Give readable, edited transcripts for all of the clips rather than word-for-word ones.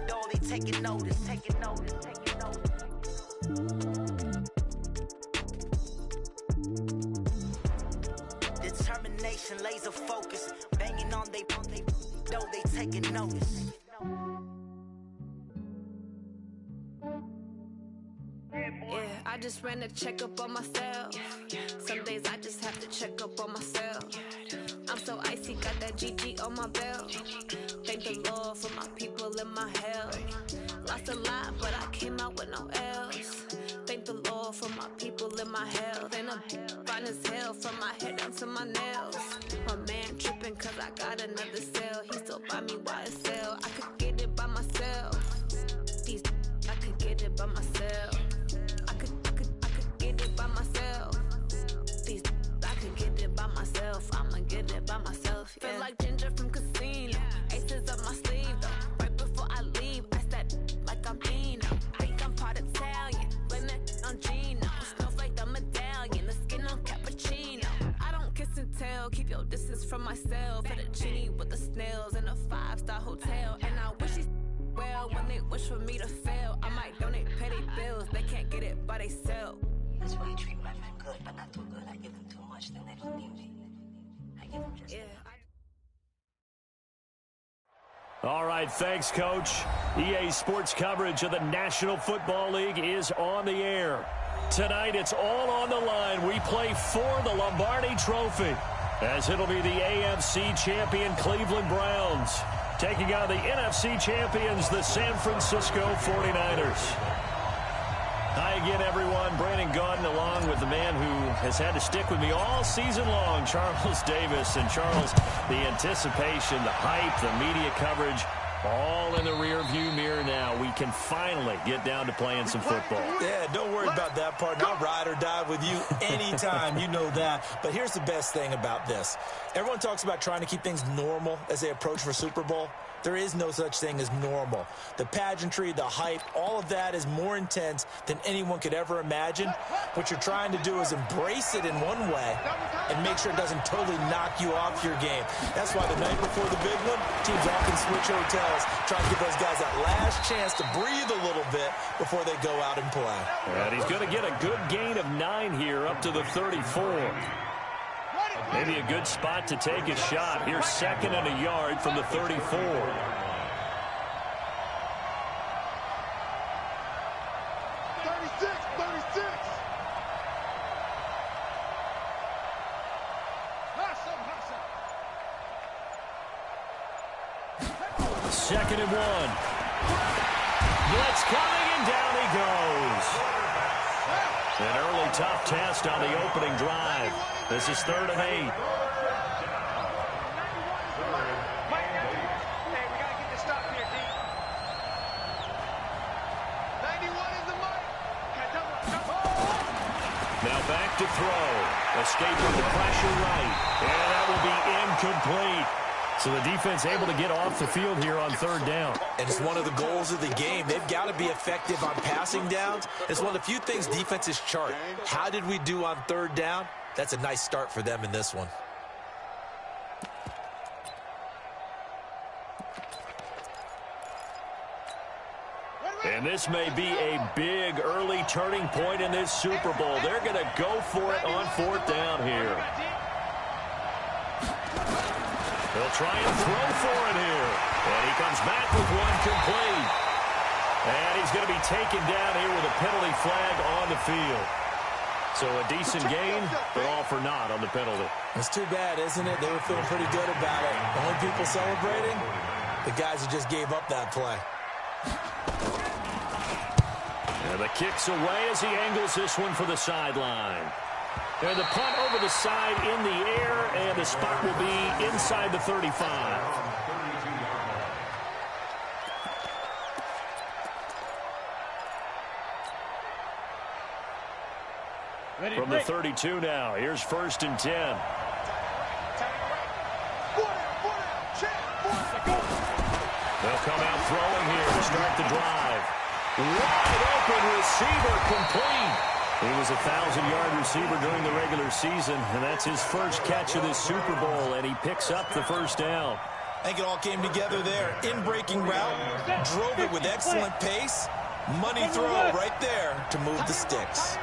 though they taking notice, taking notice, taking notice. Determination, laser focus, banging on they though they taking notice. Yeah, I just ran a checkup on myself. Some days I just have to check up on myself. I'm so icy, got that GG on my belt. Thank the Lord for my people and my health. Lost a lot, but I came out with no L's. Thank the Lord for my people and my health. And I'm fine as hell from my head down to my nails. My man tripping cause I got another cell. He still buy me YSL. I could get it by myself. These I could get it by myself. I could get it by myself. These I could get it by myself. I'ma get it by myself. Yeah. Feel like Ginger from Casino. Aces up my sleeve though. Right before I leave, I step like I'm Dino. Think I'm part Italian. Blame it on Gino. Smells like the medallion. The skin on cappuccino. I don't kiss and tell. Keep your distance from myself. At a genie with the snails in a 5-star hotel. And I wish these well when they wish for me to fail. I might donate petty bills. They can't get it by they sell. That's why I treat my men good, but not too good. I give them too much, then they don't need me. I give them just enough. All right, thanks, Coach. EA Sports coverage of the National Football League is on the air. Tonight, it's all on the line. We play for the Lombardi Trophy, as it'll be the AFC champion Cleveland Browns taking on the NFC champions, the San Francisco 49ers. Hi again, everyone. Brandon Gaudin along with the man who has had to stick with me all season long, Charles Davis. And Charles, the anticipation, the hype, the media coverage, all in the rear-view mirror now. We can finally get down to playing some football. Yeah, don't worry about that part. I'll ride or die with you anytime. You know that. But here's the best thing about this. Everyone talks about trying to keep things normal as they approach for Super Bowl. There is no such thing as normal. The pageantry, the hype, all of that is more intense than anyone could ever imagine. What you're trying to do is embrace it in one way and make sure it doesn't totally knock you off your game. That's why the night before the big one, teams often switch hotels, trying to give those guys that last chance to breathe a little bit before they go out and play. And he's going to get a good gain of 9 here up to the 34. Maybe a good spot to take a shot. Here's 2nd and a yard from the 34. 36, 36. Second and 1. Blitz coming, and down he goes. An early tough test on the opening drive. This is 3rd and 8. Hey, we got to get this stop here, D. 91 is the mark. Now back to throw. Escaping the pressure right. And that will be incomplete. So the defense able to get off the field here on 3rd down. And it's one of the goals of the game. They've got to be effective on passing downs. It's one of the few things defenses chart. How did we do on 3rd down? That's a nice start for them in this one. And this may be a big early turning point in this Super Bowl. They're going to go for it on 4th down here. They'll try and throw for it here. And he comes back with one complete. And he's going to be taken down here with a penalty flag on the field. So a decent gain, but all for naught on the penalty. It's too bad, isn't it? They were feeling pretty good about it. The only people celebrating, the guys who just gave up that play. And the kick's away as he angles this one for the sideline. And the punt over the side in the air, and the spot will be inside the 35. From the 32 now, here's 1st and 10. They'll come out throwing here to start the drive. Wide open receiver complete. He was a 1,000-yard receiver during the regular season, and that's his first catch of this Super Bowl, and he picks up the 1st down. I think it all came together there. In-breaking route, drove it with excellent pace. Money throw right there to move the sticks.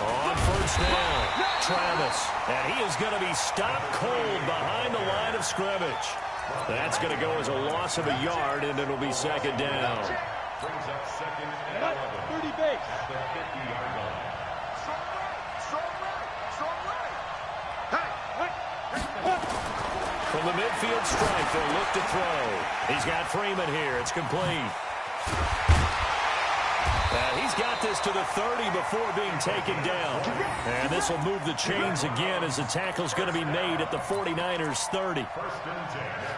On first down, Travis. And he is going to be stopped cold behind the line of scrimmage. That's going to go as a loss of a yard, and it'll be second down. Brings up second and 11. 30 base. At the 50-yard line. From the midfield stripe, they'll look to throw. He's got Freeman here. It's complete. And he's got this to the 30 before being taken down. And this will move the chains again as the tackle's going to be made at the 49ers' 30.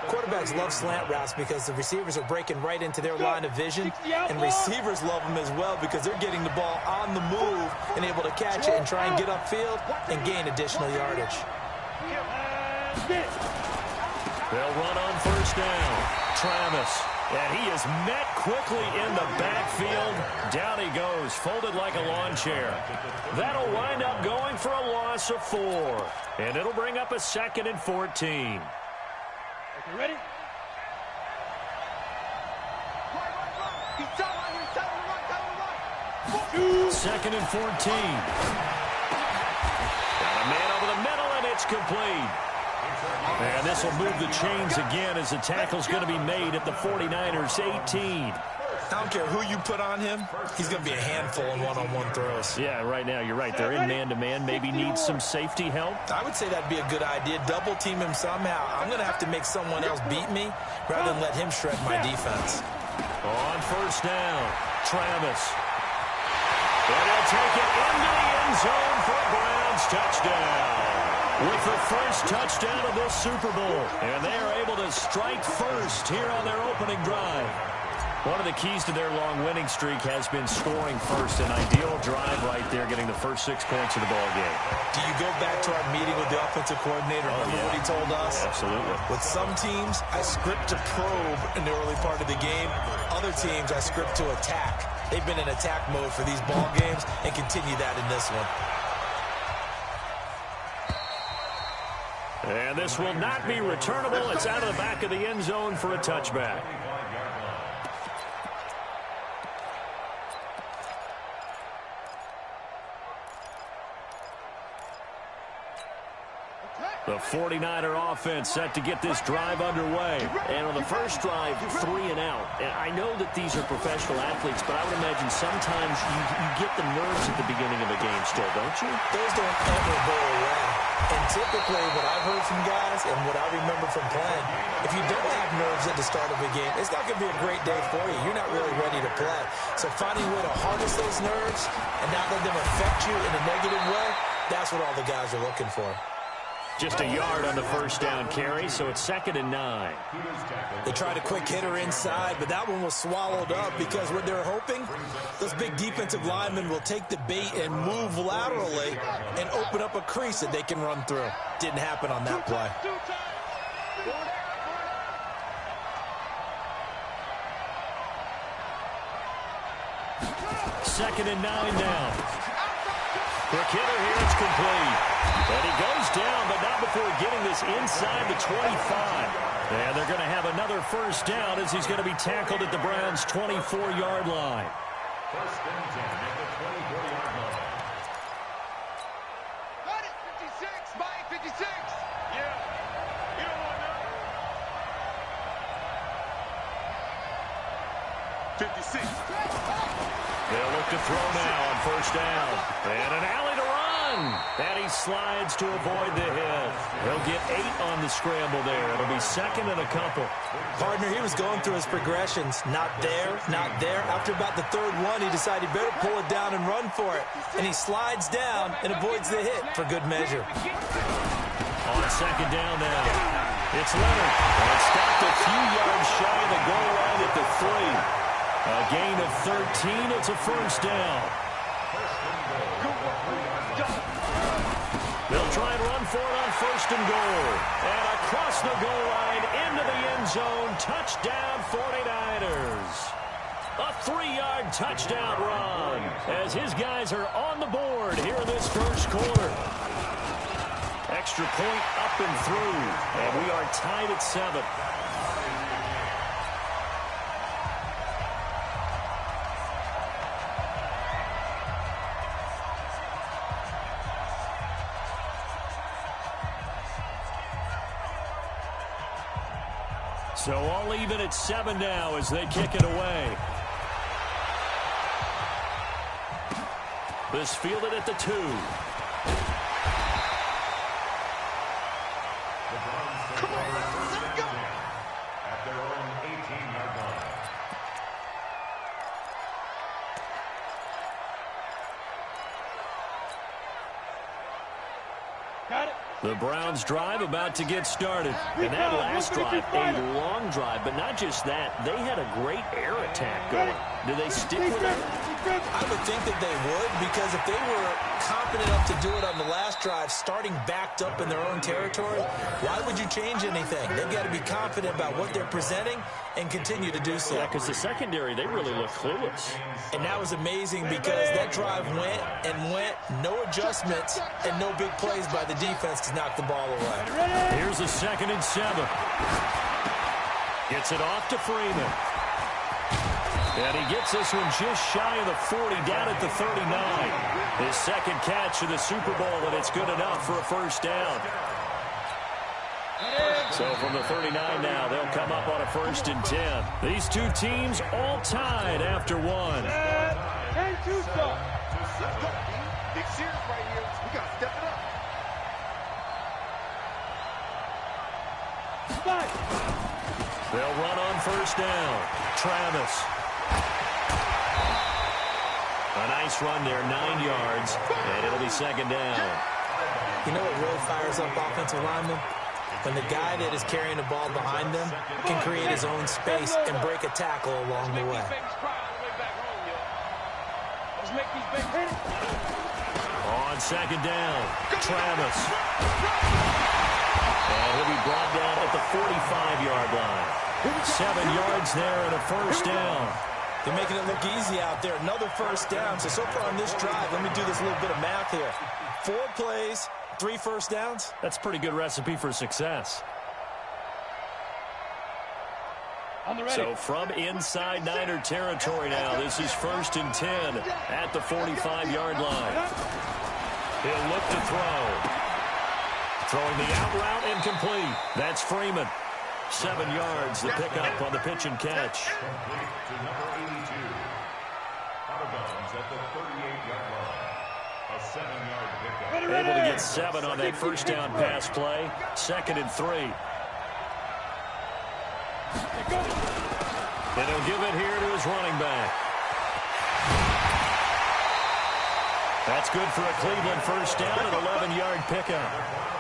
Quarterbacks love slant routes because the receivers are breaking right into their line of vision, and receivers love them as well because they're getting the ball on the move and able to catch it and try and get upfield and gain additional yardage. They'll run on first down. Travis. And he is met quickly in the backfield. Down he goes, folded like a lawn chair. That'll wind up going for a loss of 4. And it'll bring up a 2nd and 14. Okay, ready? Second and 14. Got a man over the middle, and it's complete. And this will move the chains again as the tackle's going to be made at the 49ers' 18. I don't care who you put on him, he's going to be a handful in one-on-one throws. Yeah, right now, you're right. They're in man-to-man. Maybe need some safety help. I would say that'd be a good idea. Double-team him somehow. I'm going to have to make someone else beat me rather than let him shred my defense. On first down, Travis. And he'll take it into the end zone for a Browns touchdown. With the first touchdown of this Super Bowl. And they are able to strike first here on their opening drive. One of the keys to their long winning streak has been scoring first. An ideal drive right there, getting the first 6 points of the ball game. Do you go back to our meeting with the offensive coordinator? Remember what he told us? Absolutely. With some teams, I script to probe in the early part of the game. Other teams, I script to attack. They've been in attack mode for these ball games and continue that in this one. And this will not be returnable. It's out of the back of the end zone for a touchback. The 49er offense set to get this drive underway. And on the first drive, 3 and out. And I know that these are professional athletes, but I would imagine sometimes you get the nerves at the beginning of a game still, don't you? Those don't ever go away. And typically what I've heard from guys and what I remember from playing, if you don't have nerves at the start of a game, it's not going to be a great day for you. You're not really ready to play. So finding a way to harness those nerves and not let them affect you in a negative way, that's what all the guys are looking for. Just a yard on the first down carry, so it's 2nd and 9. They tried a quick hitter inside, but that one was swallowed up because what they're hoping, those big defensive linemen will take the bait and move laterally and open up a crease that they can run through. Didn't happen on that play. Second and 9 now. Quick hitter here, it's complete. And he goes down, but not before getting this inside the 25. And they're going to have another first down as he's going to be tackled at the Browns' 24-yard line. First and 10 at the 24-yard line. Got it, 56, by 56. Yeah, you don't want none. 56. They'll look to throw now on first down. And an alley to run. And he slides to avoid the hit. He'll get 8 on the scramble there. It'll be 2nd and a couple. Partner, he was going through his progressions. Not there, not there. After about the 3rd one, he decided he better pull it down and run for it. And he slides down and avoids the hit for good measure. On 2nd down now. It's Leonard. And stopped a few yards shy of the goal line at the 3. A gain of 13. It's a first down. They'll try and run for it on 1st and goal. And across the goal line into the end zone. Touchdown 49ers. A 3-yard touchdown run as his guys are on the board here in this first quarter. Extra point up and through, and we are tied at 7. So all even at 7 now as they kick it away. This fielded at the 2. Come on, let's go. At their own 18-yard line. Got it. The Browns drive about to get started. And that last drive, a long drive, but not just that. They had a great air attack going. Do they stick with it? I would think that they would, because if they were confident enough to do it on the last drive, starting backed up in their own territory, why would you change anything? They've got to be confident about what they're presenting and continue to do so. Yeah, because the secondary, they really look clueless. And that was amazing because that drive went and went, no adjustments, and no big plays by the defense to knock the ball away. Here's a 2nd and 7. Gets it off to Freeman. And he gets this one just shy of the 40, down at the 39. His second catch of the Super Bowl, and it's good enough for a first down. So from the 39 now, they'll come up on a 1st and 10. These two teams all tied after 1. 10-2 stop. Let's go. Big series right here. We got to step it up. They'll run on 1st down. Travis. A nice run there, 9 yards, and it'll be 2nd down. You know what really fires up offensive linemen? When the guy that is carrying the ball behind them can create his own space and break a tackle along the way. On 2nd down, Travis. And he'll be brought down at the 45-yard line. 7 yards there and a 1st down. They're making it look easy out there. Another 1st down. So far on this drive, let me do this little bit of math here. 4 plays, 3 1st downs. That's a pretty good recipe for success. So from inside Niner territory now, this is 1st and 10 at the 45-yard line. He'll look to throw. Throwing the out route incomplete. That's Freeman. 7 yards, the pickup on the pitch and catch. Complete to number 82. Out of bounds at the 38-yard line. A 7-yard pickup. Able to get 7 on that 1st down pass play. 2nd and 3. And he'll give it here to his running back. That's good for a Cleveland 1st down, an 11-yard pickup.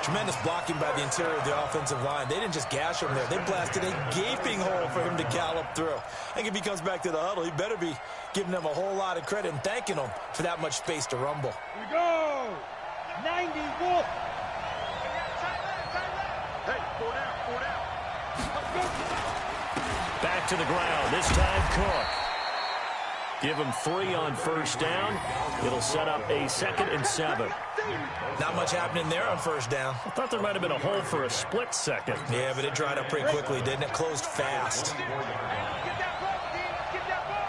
Tremendous blocking by the interior of the offensive line. They didn't just gash him there. They blasted a gaping hole for him to gallop through. I think if he comes back to the huddle, he better be giving them a whole lot of credit and thanking them for that much space to rumble. Here we go. 91. Hey, 4 down, 4 down. Let's go. Back to the ground, this time Cook. Give him 3 on 1st down. It'll set up a 2nd and 7. Not much happening there on 1st down. I thought there might have been a hole for a split second. Yeah, but it dried up pretty quickly, didn't it? Closed fast. Get that ball, D. Let's get that ball.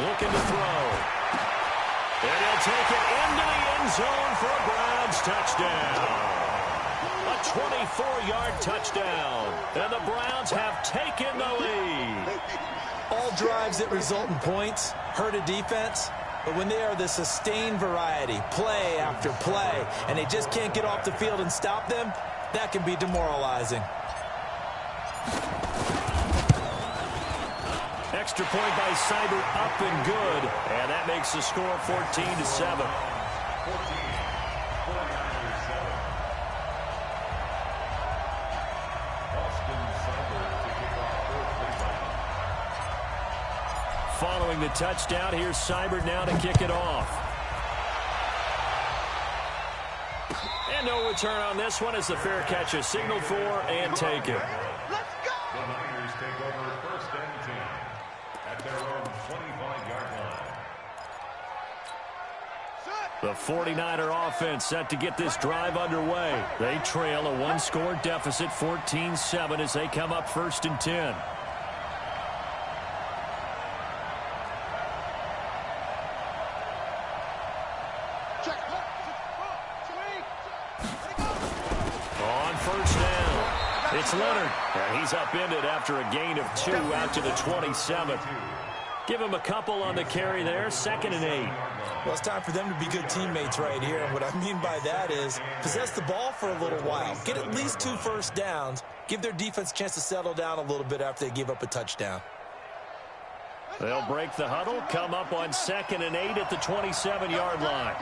Looking to throw. And he'll take it into the end zone for a Browns touchdown. A 24-yard touchdown. And the Browns have taken the lead. All drives that result in points hurt a defense, but when they are the sustained variety, play after play, and they just can't get off the field and stop them, that can be demoralizing. Extra point by Seibert, up and good. And that makes the score 14-7. Following the touchdown, here's Seibert now to kick it off. And no return on this one as the fair catch is signaled for and taken. Let's go. The 49er offense set to get this drive underway. They trail a one-score deficit, 14-7, as they come up 1st and 10. On 1st down, it's Leonard, and he's upended after a gain of 2 out to the 27. Give him a couple on the carry there, 2nd and 8. Well, it's time for them to be good teammates right here. And what I mean by that is possess the ball for a little while. Get at least 2 first downs. Give their defense a chance to settle down a little bit after they give up a touchdown. They'll break the huddle, come up on 2nd and 8 at the 27-yard line.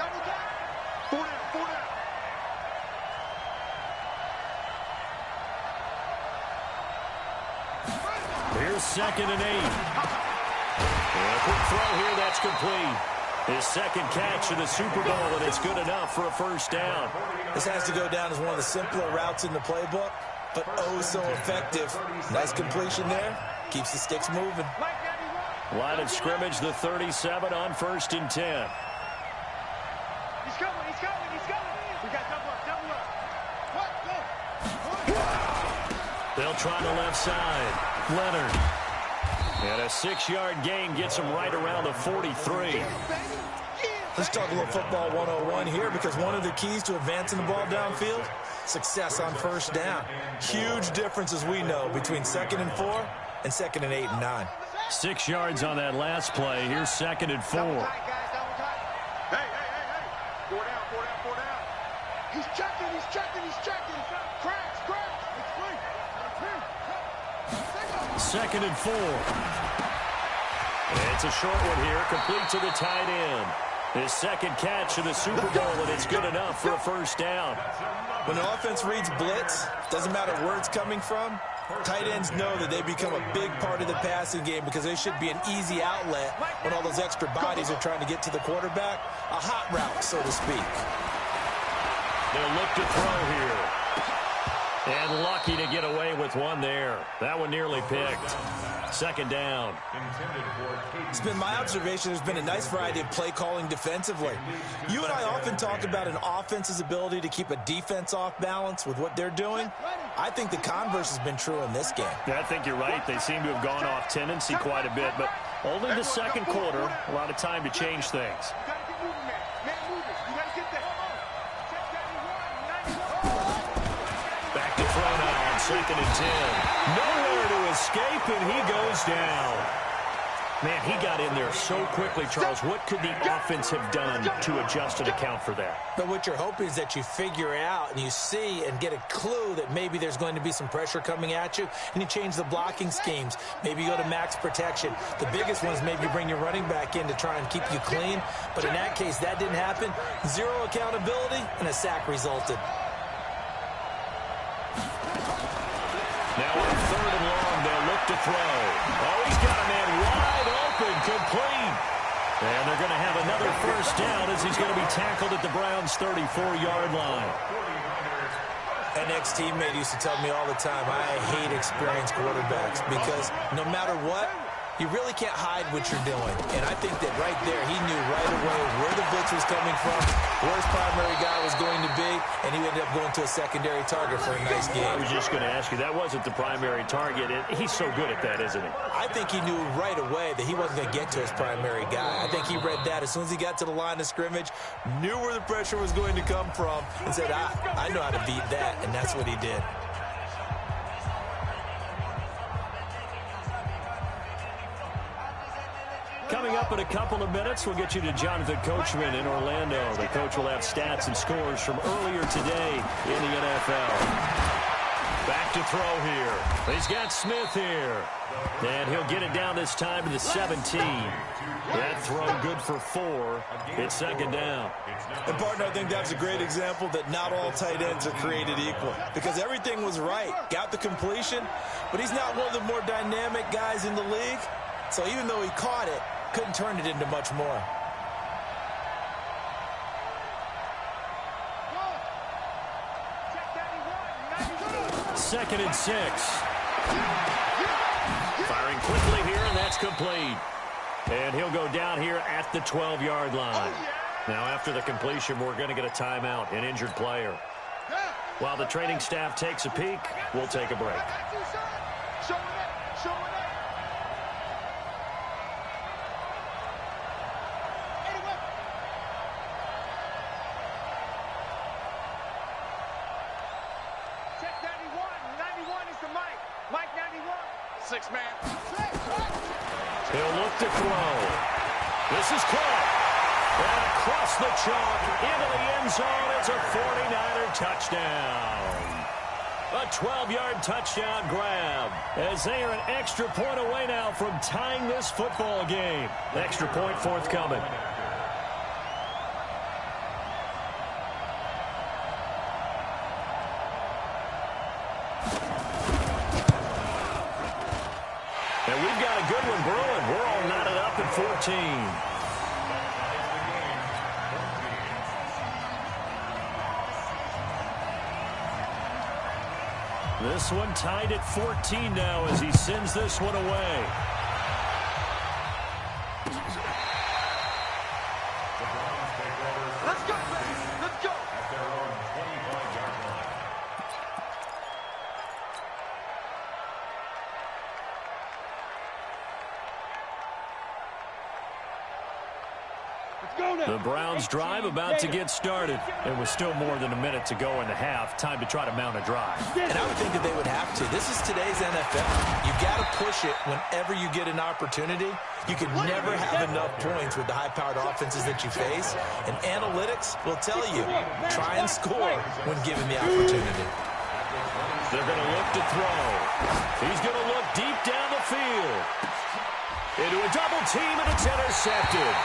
Here's 2nd and 8. And a quick throw here, that's complete. His 2nd catch of the Super Bowl, and it's good enough for a 1st down. This has to go down as one of the simpler routes in the playbook, but oh so effective. Nice completion there. Keeps the sticks moving. Line of scrimmage, the 37 on 1st and 10. He's coming. We got double up. They'll try the left side. Leonard. And a 6-yard gain gets him right around the 43. Let's talk a little football 101 here, because one of the keys to advancing the ball downfield, success on 1st down. Huge difference, as we know, between 2nd and 4 and 2nd and 8 and 9. 6 yards on that last play. Here's 2nd and 4. Hey. 4 down. He's checking. Cracks. It's free. 2nd and 4. It's a short one here, complete to the tight end. His 2nd catch of the Super Bowl, and it's good enough for a 1st down. When the offense reads blitz, doesn't matter where it's coming from, tight ends know that they become a big part of the passing game, because they should be an easy outlet when all those extra bodies are trying to get to the quarterback. A hot route, so to speak. They'll look to throw here. And lucky to get away with one there. That one nearly picked. 2nd down. It's been my observation there's been a nice variety of play calling defensively. You and I often talk about an offense's ability to keep a defense off balance with what they're doing. I think the converse has been true in this game. Yeah, I think you're right. They seem to have gone off tendency quite a bit, but only the 2nd quarter. A lot of time to change things. Back to throw now on 2nd and 10. Nowhere to escape, and he goes down. Man, he got in there so quickly, Charles. What could the offense have done to adjust and account for that? But what you're hoping is that you figure out and you see and get a clue that maybe there's going to be some pressure coming at you, and you change the blocking schemes. Maybe you go to max protection. The biggest one is maybe you bring your running back in to try and keep you clean. But in that case, that didn't happen. 0 accountability, and a sack resulted. Now on 3rd and long, they'll look to throw. Oh, he's got a man wide open, complete. And they're going to have another 1st down as he's going to be tackled at the Browns' 34-yard line. An ex-teammate used to tell me all the time, I hate experienced quarterbacks, because no matter what, you really can't hide what you're doing. And I think that right there, he knew right away where the blitz was coming from, where his primary guy was going to be, and he ended up going to a secondary target for a nice game. I was just going to ask you, that wasn't the primary target. He's so good at that, isn't he? I think he knew right away that he wasn't going to get to his primary guy. I think he read that as soon as he got to the line of scrimmage, knew where the pressure was going to come from, and said, I know how to beat that, and that's what he did. Coming up in a couple of minutes, we'll get you to Jonathan Coachman in Orlando. The coach will have stats and scores from earlier today in the NFL. Back to throw here. He's got Smith here. And he'll get it down this time to the 17. That throw good for 4. It's 2nd down. And, partner, I think that's a great example that not all tight ends are created equal, because everything was right. Got the completion, but he's not one of the more dynamic guys in the league. So even though he caught it, couldn't turn it into much more. Second and 6. Firing quickly here, and that's complete. And he'll go down here at the 12-yard line. Now, after the completion, we're going to get a timeout, an injured player. While the training staff takes a peek, we'll take a break. Check 91. 91 is the mic. Mike 91. 6-man. He'll look to throw. This is caught. And across the chalk, into the end zone, it's a 49er touchdown. A 12-yard touchdown grab, as they are an extra point away now from tying this football game. Extra point forthcoming. And we've got a good one brewing. We're all knotted up at 14. This one tied at 14 now as he sends this one away. Let's go, baby. Let's go. At their own 25-yard line. Let's go now. The Browns drive about to get started. And with still more than a minute to go in the half, time to try to mount a drive. And I would think that they would have to. This is today's NFL. You've got to push it whenever you get an opportunity. You can never have enough points with the high-powered offenses that you face. And analytics will tell you, try and score when given the opportunity. They're going to look to throw. He's going to look deep down the field. Into a double team, and it's intercepted.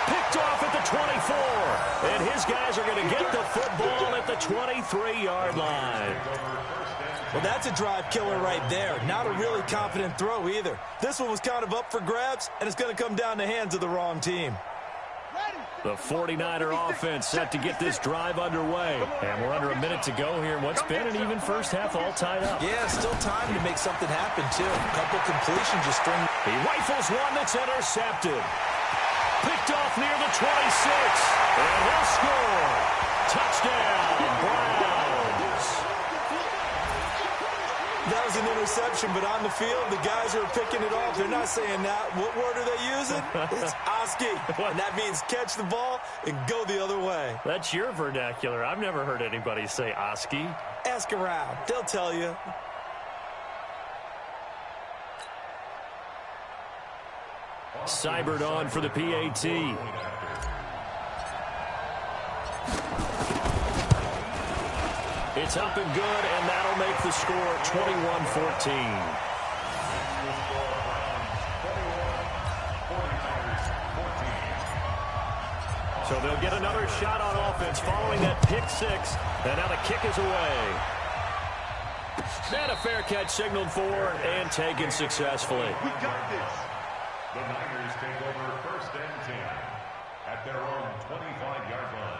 Picked off at the 24. And his guys are going to get the football at the 23-yard line. Well, that's a drive killer right there. Not a really confident throw either. This one was kind of up for grabs, and it's going to come down the hands of the wrong team. The 49er offense set to get this drive underway. And we're under a minute to go here in what's been an even first half all tied up. Yeah, still time to make something happen, too. A couple completions just string. He rifles one that's intercepted. Picked off near the 26. And he'll score. Touchdown, Browns. That was an interception, but on the field, the guys who are picking it off, they're not saying that. What word are they using? It's Oski. And that means catch the ball and go the other way. That's your vernacular. I've never heard anybody say Oski. Ask around. They'll tell you. Cybert on for the PAT. It's up and good, and that'll make the score 21-14. So they'll get another shot on offense following that pick six. And now the kick is away. And a fair catch signaled for and taken successfully. We got this. The Niners take over 1st and 10 at their own 25-yard line.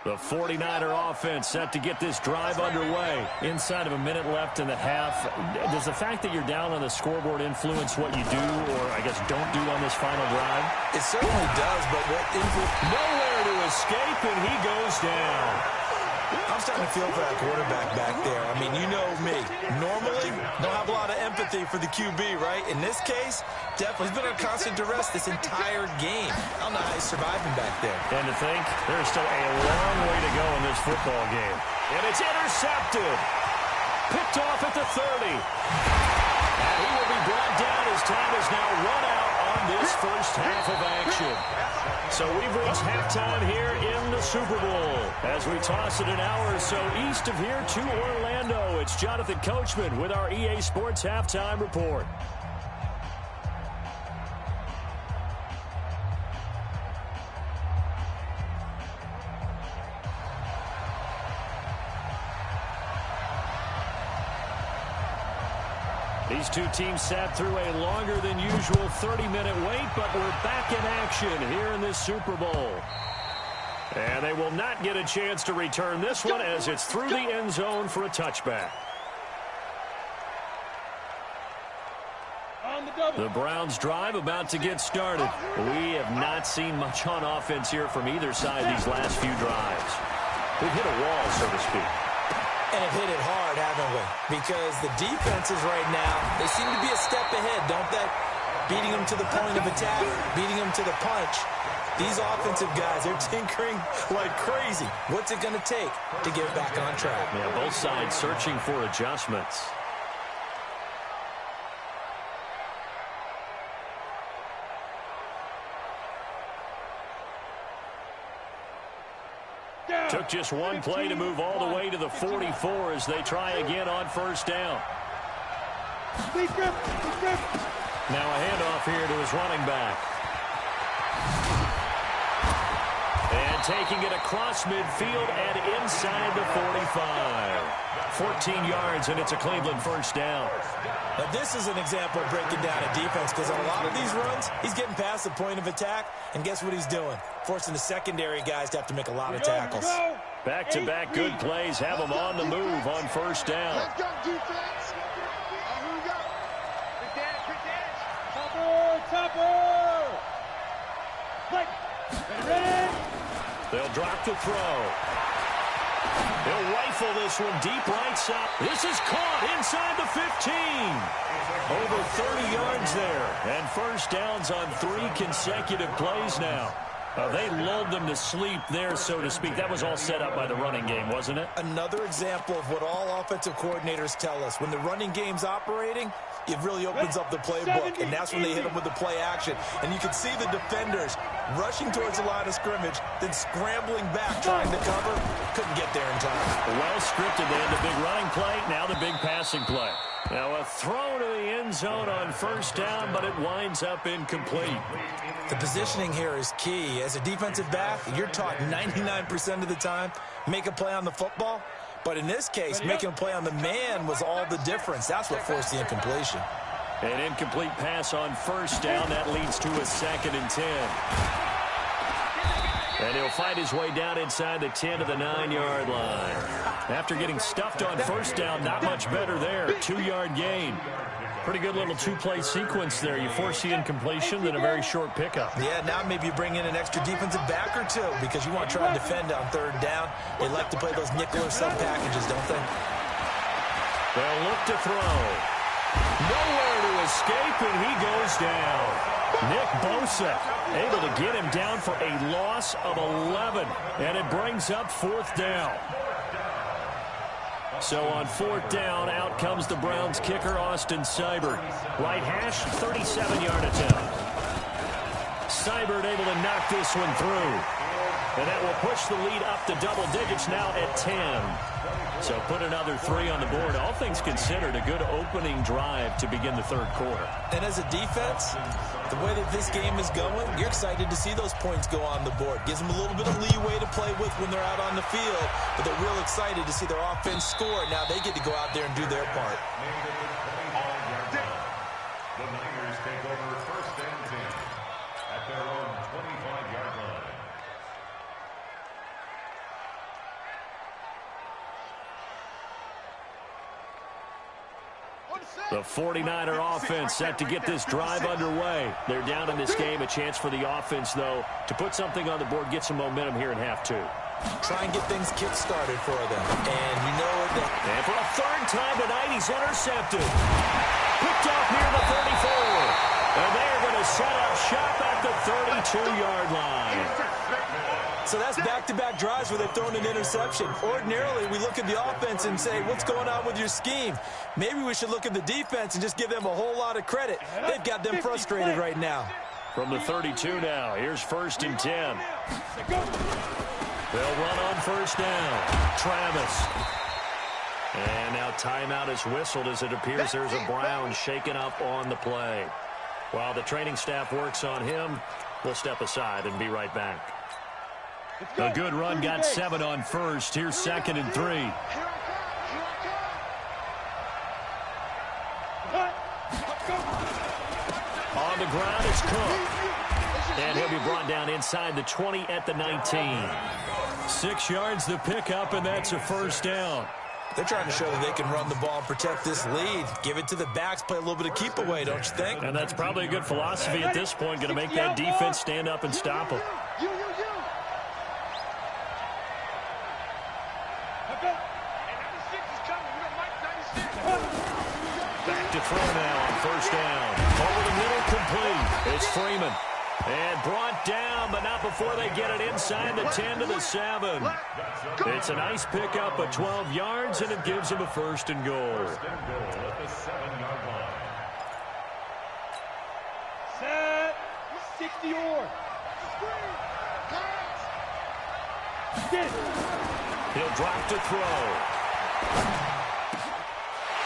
The 49er offense set to get this drive underway. Inside of a minute left in the half. Does the fact that you're down on the scoreboard influence what you do or, I guess, don't do on this final drive? It certainly does, but what influence? Nowhere to escape, and he goes down. I'm starting to feel for that quarterback back there. I mean, you know me. Normally, don't have a lot of empathy for the QB, right? In this case, definitely he's been on constant duress this entire game. I don't know how he's surviving back there. And to think, there's still a long way to go in this football game. And it's intercepted. Picked off at the 30. And he will be brought down as time is now run out on this first half of action. So we've reached halftime here in the Super Bowl. As we toss it an hour or so east of here to Orlando, it's Jonathan Coachman with our EA Sports Halftime Report. These two teams sat through a longer than usual 30-minute wait, but we're back in action here in this Super Bowl. And they will not get a chance to return this one as it's through the end zone for a touchback. The Browns' drive about to get started. We have not seen much on offense here from either side these last few drives. We've hit a wall, so to speak. And have hit it hard, haven't we? Because the defenses right now, they seem to be a step ahead, don't they? Beating them to the point of attack, beating them to the punch. These offensive guys, they're tinkering like crazy. What's it going to take to get back on track? Yeah, both sides searching for adjustments. Took just one play to move all the way to the 44 as they try again on first down. Now a handoff here to his running back. And taking it across midfield and inside the 45. 14 yards, and it's a Cleveland first down. Now, this is an example of breaking down a defense because on a lot of these runs, he's getting past the point of attack, and guess what he's doing? Forcing the secondary guys to have to make a lot of tackles. Back-to-back good plays have them on the move on first down. Let's go, defense. Here we go. Quick dash. Topper. Ready. They'll drop the throw. He'll rifle this one deep right side. This is caught inside the 15. Over 30 yards there. And first downs on 3 consecutive plays now. They lulled them to sleep there, so to speak. That was all set up by the running game, wasn't it? Another example of what all offensive coordinators tell us. When the running game's operating, it really opens up the playbook, and that's when they hit them with the play action. And you can see the defenders rushing towards the line of scrimmage, then scrambling back trying to cover. Couldn't get there in time. Well scripted. They had the big running play, now the big passing play. Now a throw to the end zone on first down, but it winds up incomplete. The positioning here is key. As a defensive back, you're taught 99% of the time, make a play on the football. But in this case, making a play on the man was all the difference. That's what forced the incompletion. An incomplete pass on first down. That leads to a 2nd and 10. And he'll fight his way down inside the 10 to the 9-yard line. After getting stuffed on first down, not much better there. 2-yard gain. Pretty good little 2-play sequence there. You force the incompletion, then a very short pickup. Yeah, now maybe you bring in an extra defensive back or two because you want to try and defend on 3rd down. They like to play those nickel or sub packages, don't they? They'll look to throw. Nowhere to escape, and he goes down. Nick Bosa able to get him down for a loss of 11, and it brings up 4th down. So on 4th down, out comes the Browns kicker, Austin Seibert. Right hash, 37-yard attempt. Seibert able to knock this one through. And that will push the lead up to double digits now at 10. So put another 3 on the board. All things considered, a good opening drive to begin the 3rd quarter. And as a defense, the way that this game is going, you're excited to see those points go on the board. Gives them a little bit of leeway to play with when they're out on the field, but they're real excited to see their offense score. Now they get to go out there and do their part. The Niners take over 1st and 10 at their own 25-yard line. The 49er offense set to get this drive underway. They're down in this game. A chance for the offense, though, to put something on the board, get some momentum here in half 2. Try and get things kick-started for them. And you know that. And for a 3rd time tonight, he's intercepted. Picked off near the 34. And they're going to set up shop at the 32-yard line. So that's back-to-back drives where they've thrown an interception. Ordinarily, we look at the offense and say, what's going on with your scheme? Maybe we should look at the defense and just give them a whole lot of credit. They've got them frustrated right now. From the 32 now, here's 1st and 10. They'll run on first down. Travis. And now timeout is whistled as it appears there's a Brown shaken up on the play. While the training staff works on him, we'll step aside and be right back. A good run, got 7 on first. Here's 2nd and 3. On the ground, it's Cook. And he'll be brought down inside the 20 at the 19. 6 yards the pickup, and that's a first down. They're trying to show that they can run the ball and protect this lead. Give it to the backs, play a little bit of keep away, don't you think? And that's probably a good philosophy at this point, going to make that defense stand up and stop them. Back to throw now on first down. Over the middle, complete. It's Freeman. And brought down, but not before they get it inside the 10 to the 7. It's a nice pickup of 12 yards, and it gives them a first and goal. First and goal at the 7-yard line. Set. 60-yard. He'll drop to throw.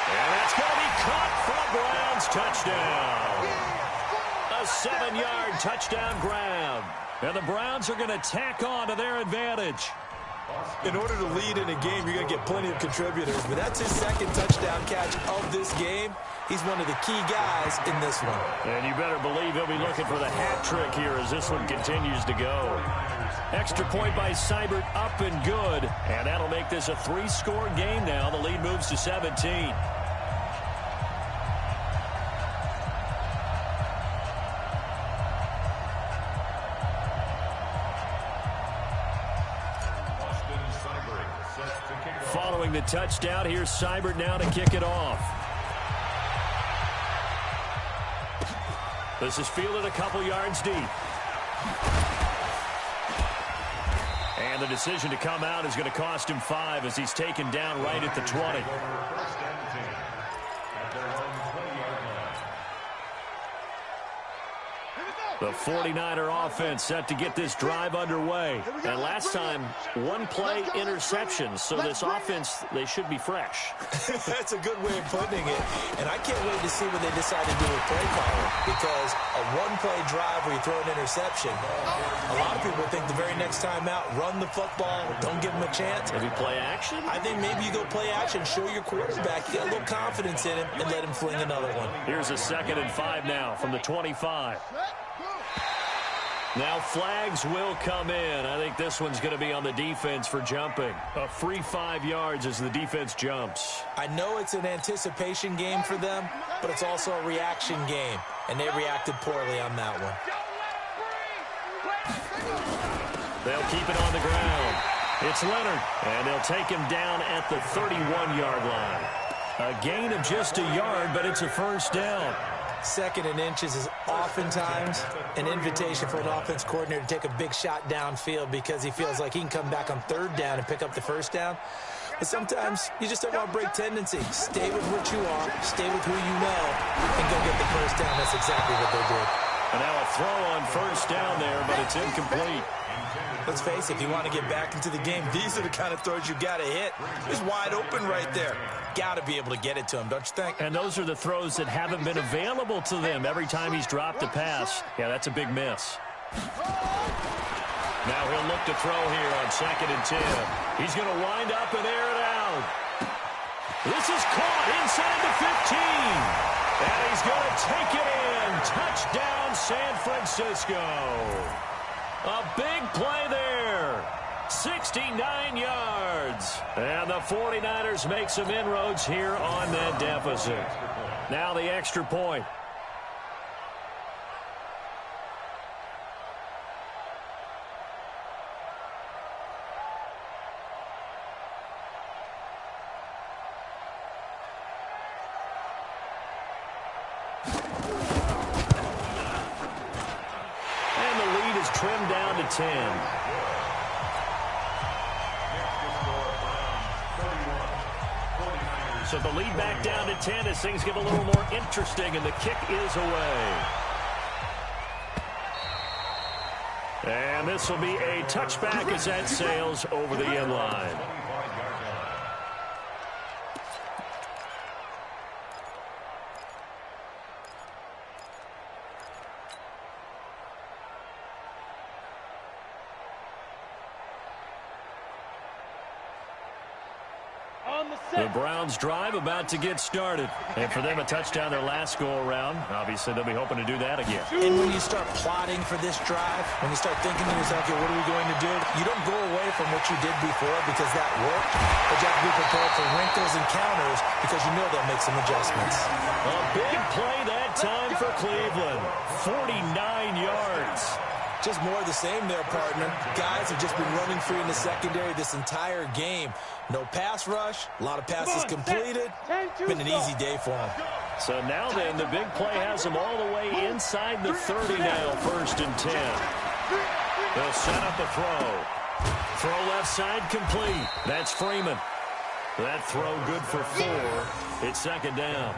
And that's going to be caught for a Browns touchdown. A 7-yard touchdown grab. And the Browns are going to tack on to their advantage. In order to lead in a game, you're going to get plenty of contributors. But that's his second touchdown catch of this game. He's one of the key guys in this one. And you better believe he'll be looking for the hat trick here as this one continues to go. Extra point by Seibert, up and good. And that'll make this a 3-score game now. The lead moves to 17. Following the touchdown, here's Seibert now to kick it off. This is fielded a couple yards deep. And the decision to come out is going to cost him 5 as he's taken down right at the 20. The 49er offense set to get this drive underway. And last time, one-play interception. So this offense, they should be fresh. That's a good way of putting it. And I can't wait to see what they decide to do with play calling. Because a one-play drive where you throw an interception, a lot of people think the very next time out, run the football, don't give them a chance. Maybe play action? I think maybe you go play action, show your quarterback, you got a little confidence in him, and let him fling another one. Here's a 2nd and 5 now from the 25. Now flags will come in. I think this one's going to be on the defense for jumping. A free 5 yards as the defense jumps. I know it's an anticipation game for them, but it's also a reaction game, and they reacted poorly on that one. They'll keep it on the ground. It's Leonard, and they'll take him down at the 31-yard line. A gain of just a yard, but it's a first down. 2nd and inches is oftentimes an invitation for an offense coordinator to take a big shot downfield because he feels like he can come back on 3rd down and pick up the first down. But sometimes you just have a break tendency. Stay with what you are, stay with who you know, and go get the first down. That's exactly what they did. And now a throw on first down there, but it's incomplete. Let's face it, if you want to get back into the game, these are the kind of throws you got to hit. He's wide open right there. Got to be able to get it to him, don't you think? And those are the throws that haven't been available to them every time he's dropped a pass. Yeah, that's a big miss. Now he'll look to throw here on 2nd and 10. He's going to wind up and air it out. This is caught inside the 15. And he's going to take it in. Touchdown, San Francisco. A big play there. 69 yards. And the 49ers make some inroads here on that deficit. Now the extra point. And the lead is trimmed down to 10. So the lead back down to 10 as things get a little more interesting, and the kick is away. And this will be a touchback as that sails over the end line. On the The Browns drive about to get started. And for them, a touchdown their last go-around. Obviously, they'll be hoping to do that again. And when you start plotting for this drive, when you start thinking to yourself, okay, what are we going to do? You don't go away from what you did before because that worked, but you have to be prepared for wrinkles and counters because you know they'll make some adjustments. A big play that time for Cleveland. 49 yards. Just more of the same there, partner. Guys have just been running free in the secondary this entire game. No pass rush, a lot of passes completed. Been an easy day for them. So now then, the big play has them all the way inside the 30 now, 1st and 10. They'll set up the throw. Throw left side complete. That's Freeman. That throw good for 4. It's 2nd down.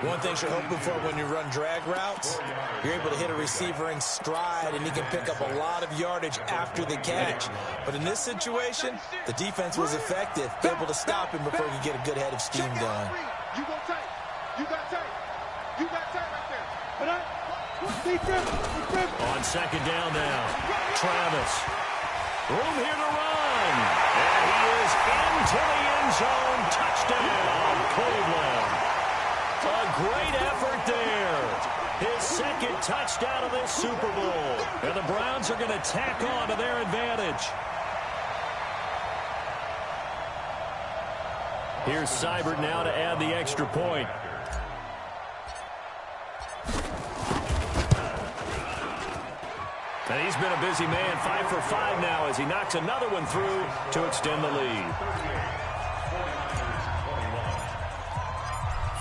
One thing you're hoping for when you run drag routes, you're able to hit a receiver in stride, and he can pick up a lot of yardage after the catch. But in this situation, the defense was effective, able to stop him before he could get a good head of steam going. You go tight. You got tight. You got tight right there. On 2nd down now, Travis. Room here to run. And he is into the end zone. Touchdown, Cleveland. A great effort there. His 2nd touchdown of this Super Bowl. And the Browns are going to tack on to their advantage. Here's Seibert now to add the extra point. And he's been a busy man, 5 for 5 now as he knocks another one through to extend the lead.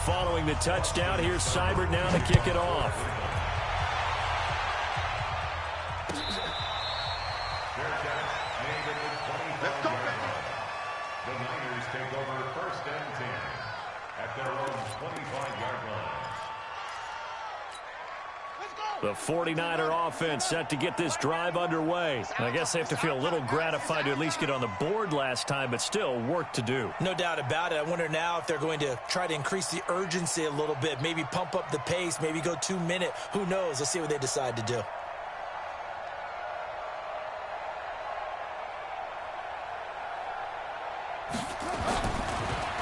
Following the touchdown, here's Seibert now to kick it off. Let's go, baby. The Niners take over 1st and 10 at their own 25-yard line. The 49er offense set to get this drive underway. I guess they have to feel a little gratified to at least get on the board last time, but still work to do. No doubt about it. I wonder now if they're going to try to increase the urgency a little bit, maybe pump up the pace, maybe go 2-minute. Who knows? Let's see what they decide to do.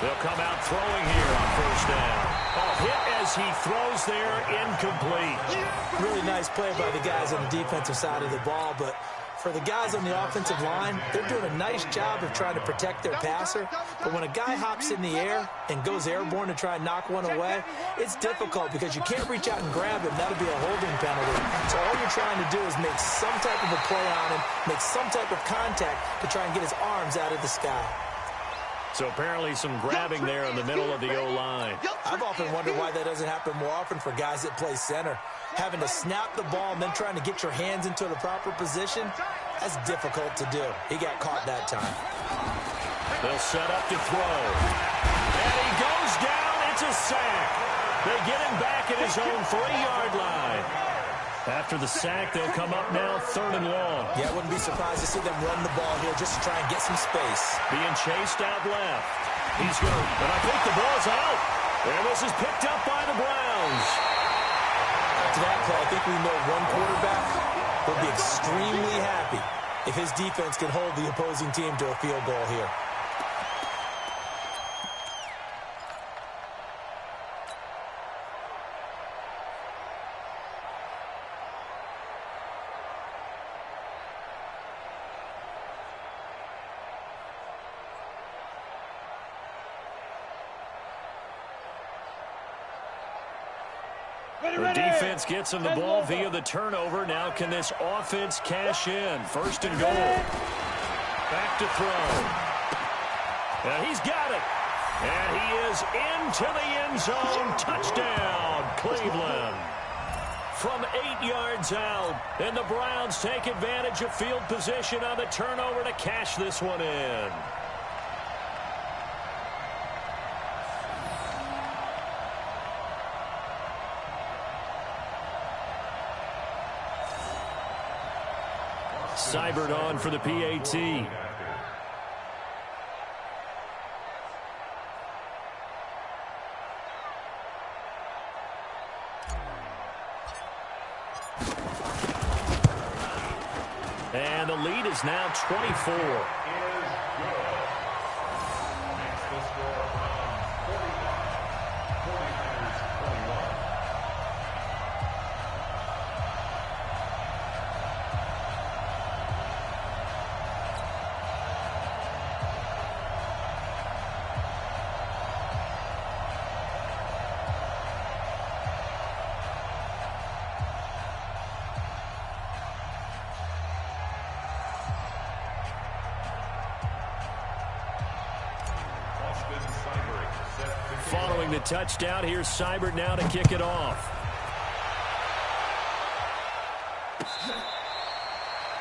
They'll come out throwing here on 1st down. A hit as he throws there, incomplete. Really nice play by the guys on the defensive side of the ball, but for the guys on the offensive line, they're doing a nice job of trying to protect their passer. But when a guy hops in the air and goes airborne to try and knock one away, it's difficult because you can't reach out and grab him. That'll be a holding penalty. So all you're trying to do is make some type of a play on him, make some type of contact to try and get his arms out of the sky. So apparently some grabbing there in the middle of the O-line. I've often wondered why that doesn't happen more often for guys that play center. Having to snap the ball and then trying to get your hands into the proper position, that's difficult to do. He got caught that time. They'll set up to throw. And he goes down. It's a sack. They get him back at his own 3-yard line. After the sack, they'll come up now 3rd and long. Yeah, I wouldn't be surprised to see them run the ball here just to try and get some space. Being chased out left. He's going to, and I think the ball's out. And this is picked up by the Browns. After that play, I think we know one quarterback will be extremely happy if his defense can hold the opposing team to a field goal here. The defense gets him the ball via the turnover. Now can this offense cash in? 1st and goal. Back to throw. And he's got it. And he is into the end zone. Touchdown, Cleveland. From 8 yards out. And the Browns take advantage of field position on the turnover to cash this one in. Seibert on for the PAT. And the lead is now 24. Makes the score scoring the touchdown. Here's Seibert now to kick it off.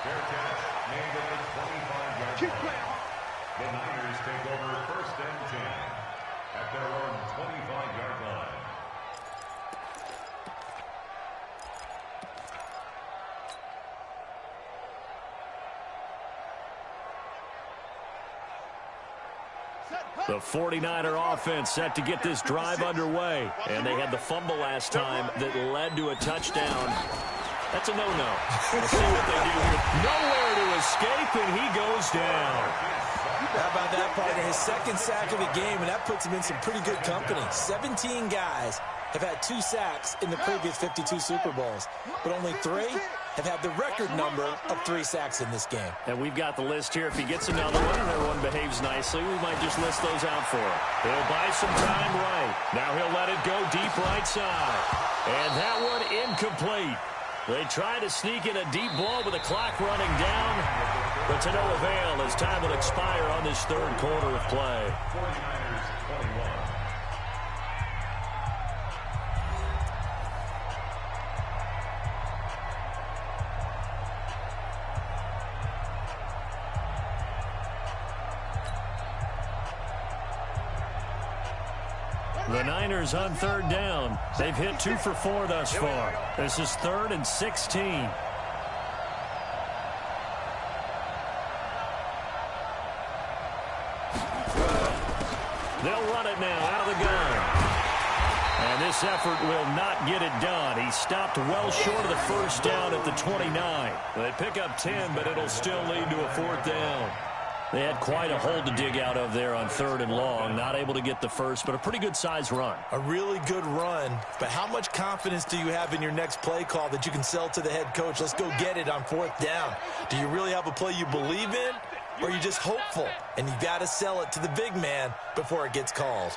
Fair catch made at the 25-yard line. The Niners take over 1st and 10 at their own 25-yard line. The 49er offense set to get this drive underway. And they had the fumble last time that led to a touchdown. That's a no-no. Let's see what they do here. Nowhere to escape, and he goes down. How about that, partner? His second sack of the game, and that puts him in some pretty good company. 17 guys have had 2 sacks in the previous 52 Super Bowls, but only 3 have had the record number of 3 sacks in this game. And we've got the list here. If he gets another one and everyone behaves nicely, we might just list those out for him. He'll buy some time right. Now he'll let it go deep right side. And that one incomplete. They try to sneak in a deep ball with the clock running down, but to no avail as time will expire on this third quarter of play. 49ers 21. The Niners on 3rd down. They've hit 2 for 4 thus far. This is 3rd and 16. They'll run it now out of the gun. And this effort will not get it done. He stopped well short of the first down at the 29. They pick up 10, but it'll still lead to a 4th down. They had quite a hole to dig out of there on 3rd and long. Not able to get the first, but a pretty good-sized run. A really good run, but how much confidence do you have in your next play call that you can sell to the head coach? Let's go get it on 4th down. Do you really have a play you believe in, or are you just hopeful? And you got to sell it to the big man before it gets called.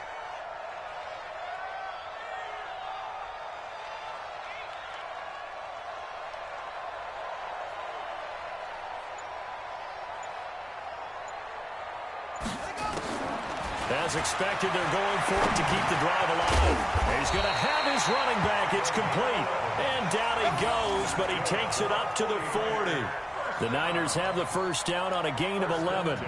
As expected, they're going for it to keep the drive alive. He's going to have his running back. It's complete. And down he goes, but he takes it up to the 40. The Niners have the first down on a gain of 11.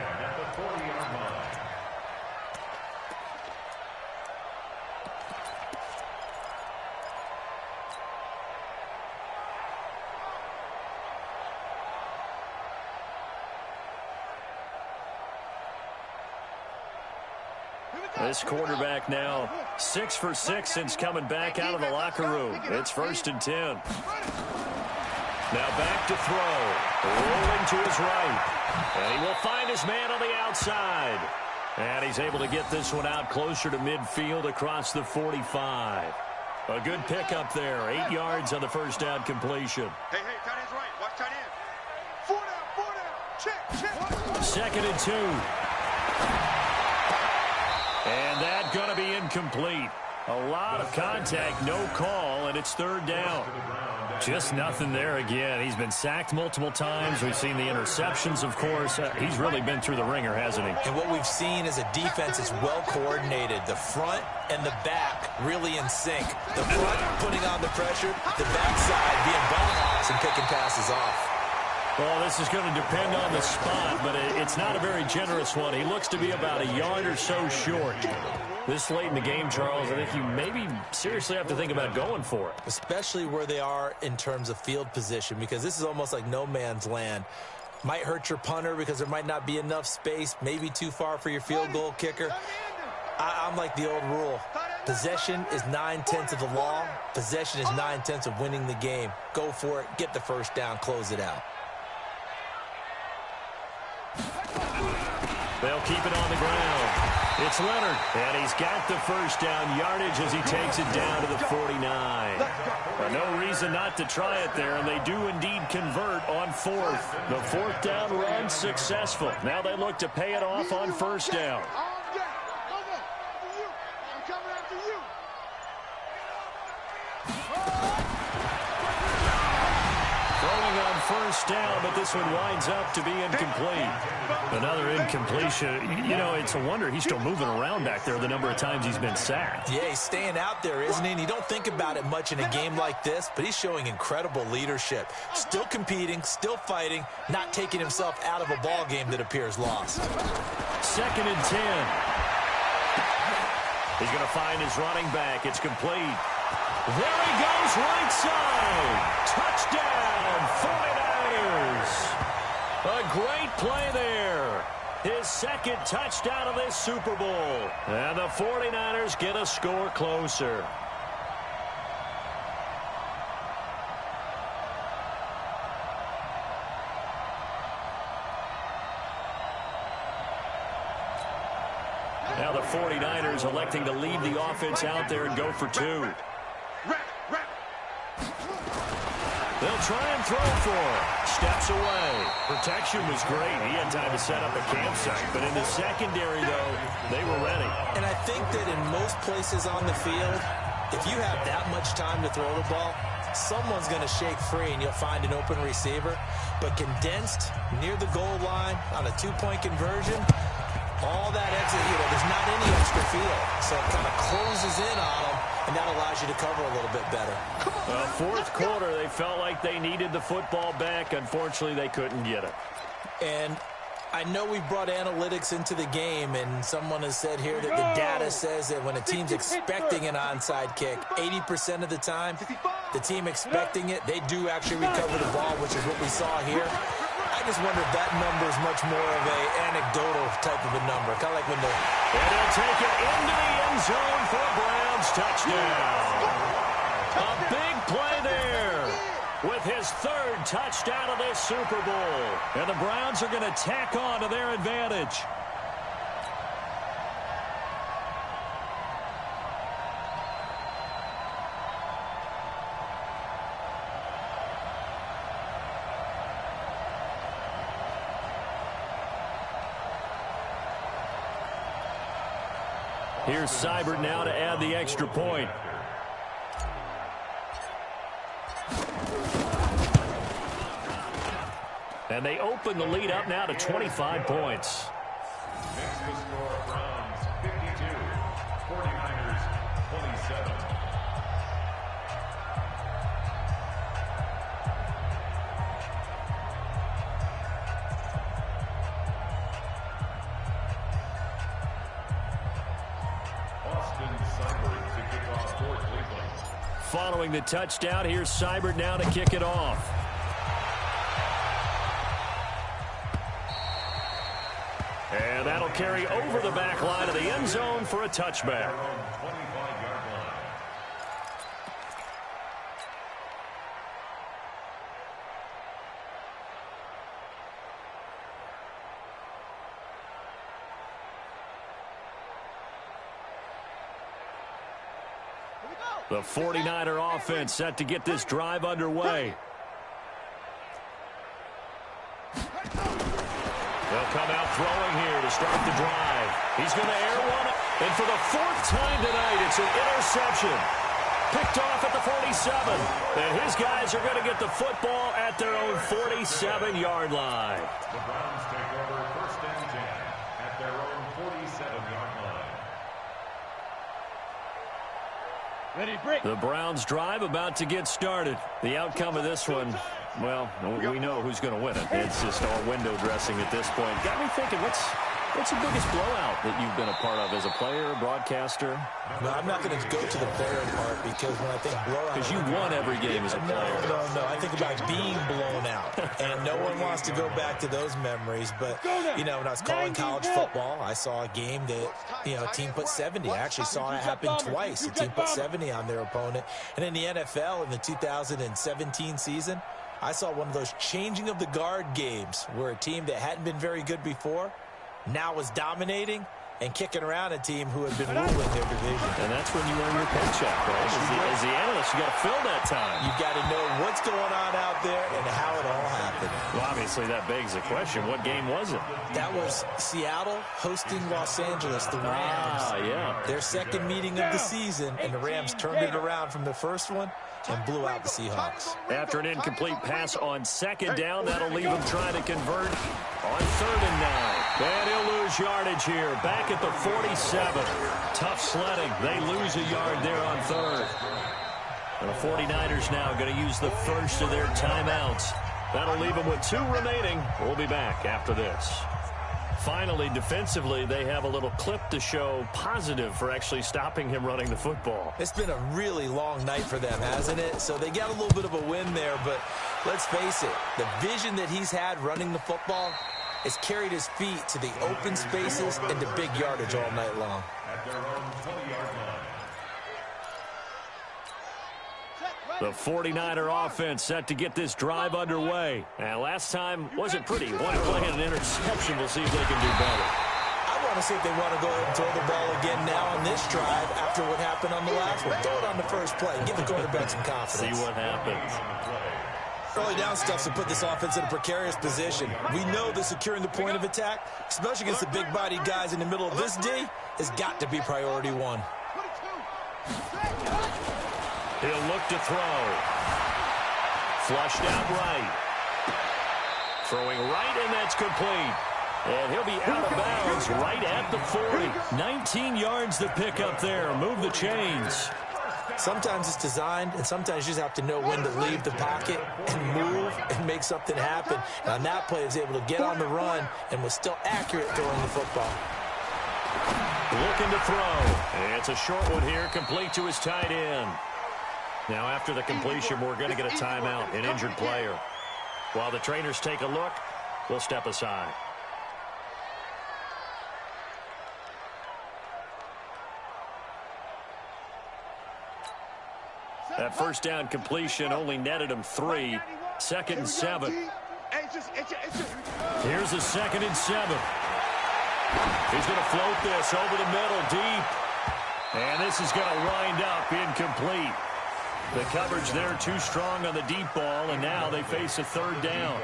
This quarterback now 6 for 6 since coming back out of the locker room. It's 1st and 10. Now back to throw. Rolling to his right. And he will find his man on the outside. And he's able to get this one out closer to midfield across the 45. A good pickup there. 8 yards on the first down completion. Hey, tight end's right. Watch tight end. 4 down. Check. 2nd and 2. And that's going to be incomplete. A lot of contact, no call, and it's 3rd down. Just nothing there again. He's been sacked multiple times. We've seen the interceptions, of course. He's really been through the ringer, hasn't he? And what we've seen is a defense that's well coordinated. The front and the back really in sync. The front putting on the pressure, the backside being ball hawks and picking passes off. Well, this is going to depend on the spot, but it's not a very generous one. He looks to be about a yard or so short. This late in the game, Charles, I think you maybe seriously have to think about going for it. Especially where they are in terms of field position, because this is almost like no man's land. Might hurt your punter because there might not be enough space, maybe too far for your field goal kicker. I'm like the old rule. Possession is 9/10 of the law. Possession is 9/10 of winning the game. Go for it, get the first down, close it out. They'll keep it on the ground. It's Leonard, and he's got the first down yardage as he takes it down to the 49. But no reason not to try it there, and they do indeed convert on 4th. The 4th down run successful. Now they look to pay it off on 1st down. first down, but this one winds up to be incomplete. Another incompletion. You know, it's a wonder he's still moving around back there the number of times he's been sacked. Yeah, he's staying out there, isn't he? And you don't think about it much in a game like this, but he's showing incredible leadership. Still competing, still fighting, not taking himself out of a ball game that appears lost. 2nd and 10. He's going to find his running back. It's complete. There he goes, right side. Touchdown, 49ers. A great play there. His 2nd touchdown of this Super Bowl. And the 49ers get a score closer. Now the 49ers electing to leave the offense out there and go for 2. They'll try and throw for it. Steps away. Protection was great. He had time to set up a campsite. But in the secondary, though, they were ready. And I think that in most places on the field, if you have that much time to throw the ball, someone's going to shake free and you'll find an open receiver. But condensed near the goal line on a 2-point conversion, all that exit, there's not any extra field. So it kind of closes in on them, and that allows you to cover a little bit better. Fourth quarter, they felt like they needed the football back. Unfortunately, they couldn't get it. And I know we've brought analytics into the game, and someone has said here that the data says that when a team's expecting an onside kick, 80% of the time, the team expecting it, they do actually recover the ball, which is what we saw here. I just wonder if that number is much more of a anecdotal type of a number. Kind of like when the... And he'll take it into the end zone for a Browns touchdown. A big play there with his 3rd touchdown of this Super Bowl. And the Browns are going to tack on to their advantage. Here's Seibert now to add the extra point. And they open the lead up now to 25 points. Next to score, Browns 52, 49ers 27. Following the touchdown, here's Seibert now to kick it off. And that'll carry over the back line of the end zone for a touchback. The 49er offense set to get this drive underway. They'll come out throwing here to start the drive. He's going to air one. And for the 4th time tonight, it's an interception. Picked off at the 47. And his guys are going to get the football at their own 47-yard line. The Browns take over 1st and 10 at their own 47-yard line. Ready, break. The Browns drive about to get started. The outcome of this one, well, we know who's going to win it. It's just all window dressing at this point. Got me thinking, what's the biggest blowout that you've been a part of as a player, broadcaster? Well, I'm not going to go to the player part because when I think blowout... Because you won every game as a player. No. I think about being blown out. And no one wants to go back to those memories. But, when I was calling college football, I saw a game that, a team put 70. I actually saw it happen twice. A team put 70 on their opponent. And in the NFL, in the 2017 season, I saw one of those changing of the guard games where a team that hadn't been very good before now was dominating and kicking around a team who had been ruling their division. And that's when you earn your paycheck, right? As the analyst, you got to fill that time. You got to know what's going on out there and how it all happened. Well, obviously that begs the question, what game was it? That was Seattle hosting Los Angeles, the Rams. Yeah. Their second meeting of the season, and the Rams turned it around from the first one and blew out the Seahawks. After an incomplete pass on second down, that'll leave him trying to convert on 3rd and 9. And he'll lose yardage here, back at the 47. Tough sledding. They lose a yard there on 3rd. And the 49ers now going to use the first of their timeouts. That'll leave them with 2 remaining. We'll be back after this. Finally, defensively, they have a little clip to show positive for actually stopping him running the football. It's been a really long night for them, hasn't it? So they got a little bit of a win there, but let's face it, the vision that he's had running the football has carried his feet to the open spaces and to big yardage all night long. At their own 20-yard line. The 49er offense set to get this drive underway. And last time wasn't pretty. One play and an interception. We'll see if they can do better. I want to see if they want to go ahead and throw the ball again now on this drive after what happened on the last one. Throw it on the first play. Give the quarterback some confidence. See what happens. Early down stuff to put this offense in a precarious position. We know that securing the point of attack, especially against the big-bodied guys in the middle of this D, has got to be priority 1. He'll look to throw. Flushed out right. Throwing right, and that's complete. And he'll be out of bounds right at the 40. 19 yards to pick up there. Move the chains. Sometimes it's designed, and sometimes you just have to know when to leave the pocket and move and make something happen. And on that play, he was able to get on the run and was still accurate throwing the football. Looking to throw. And it's a short one here, complete to his tight end. Now, after the completion, we're going to get a timeout, an injured player. While the trainers take a look, we'll step aside. That first down completion only netted him 3. 2nd and 7. Here's a 2nd and 7. He's going to float this over the middle, deep. And this is going to wind up incomplete. The coverage there too strong on the deep ball, and now they face a 3rd down.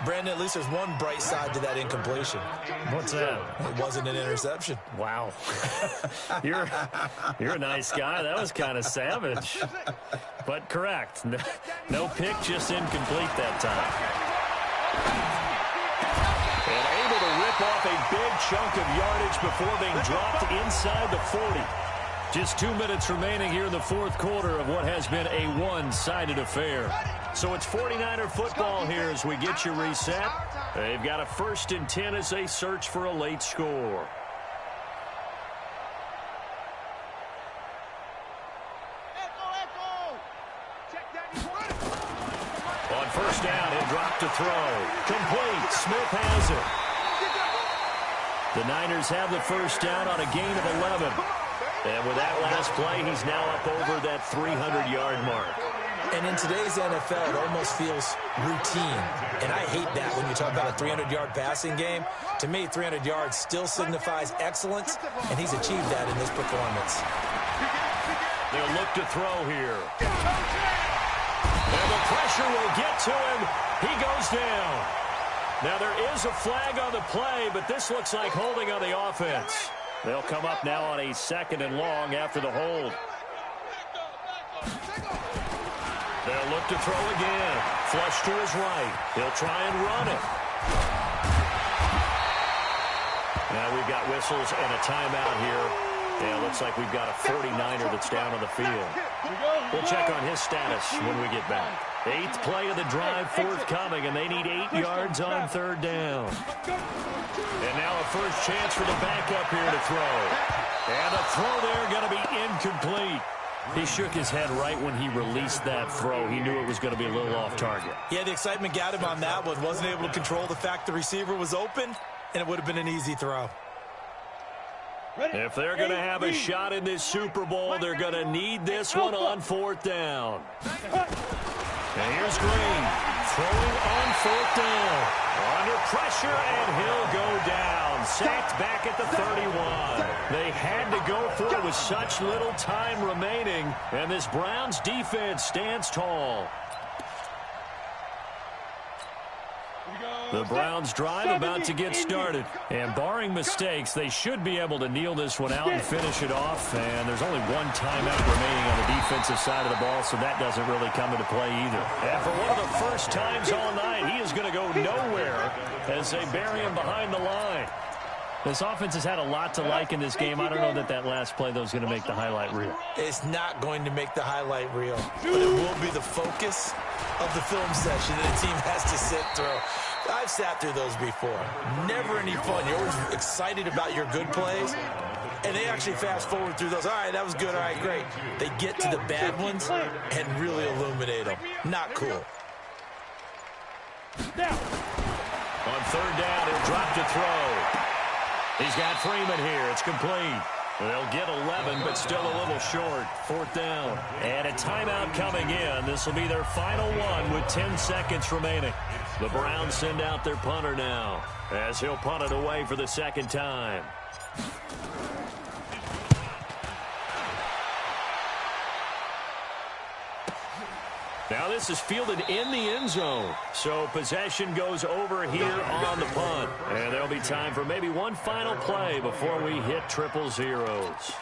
Brandon, at least there's one bright side to that incompletion. What's that? It wasn't an interception. Wow. You're a nice guy. That was kind of savage. But correct. No pick, just incomplete that time. And able to rip off a big chunk of yardage before being dropped inside the 40. Just 2 minutes remaining here in the 4th quarter of what has been a one-sided affair. So it's 49er football here as we get you reset. They've got a 1st and 10 as they search for a late score. On 1st down, he'll drop to throw. Complete. Smith has it. The Niners have the 1st down on a gain of 11. And with that last play, he's now up over that 300-yard mark. And in today's NFL, it almost feels routine. And I hate that when you talk about a 300-yard passing game. To me, 300 yards still signifies excellence, and he's achieved that in this performance. They'll look to throw here. And the pressure will get to him. He goes down. Now, there is a flag on the play, but this looks like holding on the offense. They'll come up now on a 2nd and long after the hold. They'll look to throw again. Flush to his right. He'll try and run it. Now we've got whistles and a timeout here. Yeah, looks like we've got a 49er that's down on the field. We'll check on his status when we get back. 8th play of the drive forthcoming, and they need 8 yards on 3rd down. And now a first chance for the backup here to throw. And the throw there going to be incomplete. He shook his head right when he released that throw. He knew it was going to be a little off target. Yeah, the excitement got him on that one. Wasn't able to control the fact the receiver was open, and it would have been an easy throw. If they're going to have a shot in this Super Bowl, they're going to need this one on 4th down. And here's Green throwing on 4th down. Under pressure, and he'll go down. Sacked back at the 31. They had to go for it with such little time remaining, and this Browns defense stands tall. The Browns' drive about to get started. And barring mistakes, they should be able to kneel this one out and finish it off. And there's only one timeout remaining on the defensive side of the ball, so that doesn't really come into play either. And for one of the first times all night, he is going to go nowhere as they bury him behind the line. This offense has had a lot to like in this game. I don't know that last play, though, is going to make the highlight reel. It's not going to make the highlight reel, but it will be the focus of the film session that a team has to sit through. I've sat through those before. Never any fun. You're always excited about your good plays, and they actually fast forward through those. All right, that was good. All right, great. They get to the bad ones and really illuminate them. Not cool. On third down, he'll drop to throw. He's got Freeman here. It's complete. They'll get 11, but still a little short. Fourth down. And a timeout coming in. This will be their final one with 10 seconds remaining. The Browns send out their punter now as he'll punt it away for the second time. Now this is fielded in the end zone. So possession goes over here on the punt. And there'll be time for maybe one final play before we hit triple zeros.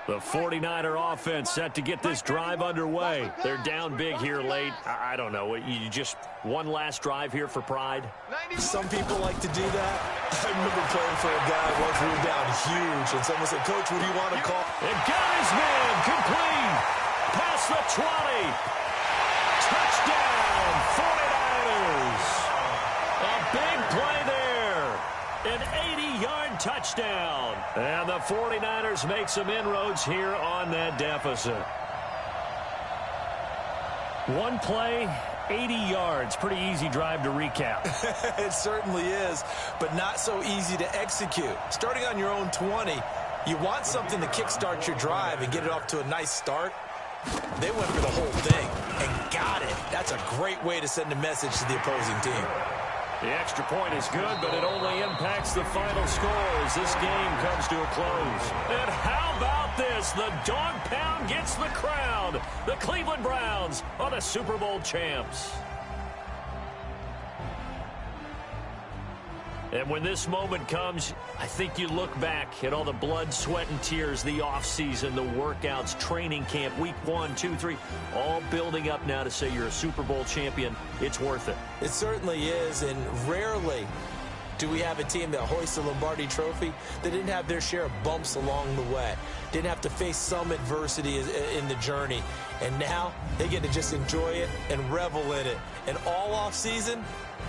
The 49er offense set to get this drive underway. They're down big here late. I don't know. You just one last drive here for pride? Some people like to do that. I remember playing for a guy once we were down huge, and someone said, "Coach, what do you want to call?" And got his man complete. Past the 20. Touchdown, 49ers. A big play there. An 80-yard touchdown. And the 49ers make some inroads here on that deficit. One play, 80 yards. Pretty easy drive to recap. It certainly is, but not so easy to execute. Starting on your own 20, you want something to kickstart your drive and get it off to a nice start. They went for the whole thing and got it. That's a great way to send a message to the opposing team. The extra point is good, but it only impacts the final score as this game comes to a close. And how about this? The dog pound gets the crown. The Cleveland Browns are the Super Bowl champs. And when this moment comes, I think you look back at all the blood, sweat, and tears, the offseason, the workouts, training camp, week 1, 2, 3, all building up now to say you're a Super Bowl champion. It's worth it. It certainly is, and rarely do we have a team that hoists the Lombardi Trophy that didn't have their share of bumps along the way, didn't have to face some adversity in the journey, and now they get to just enjoy it and revel in it. And all offseason,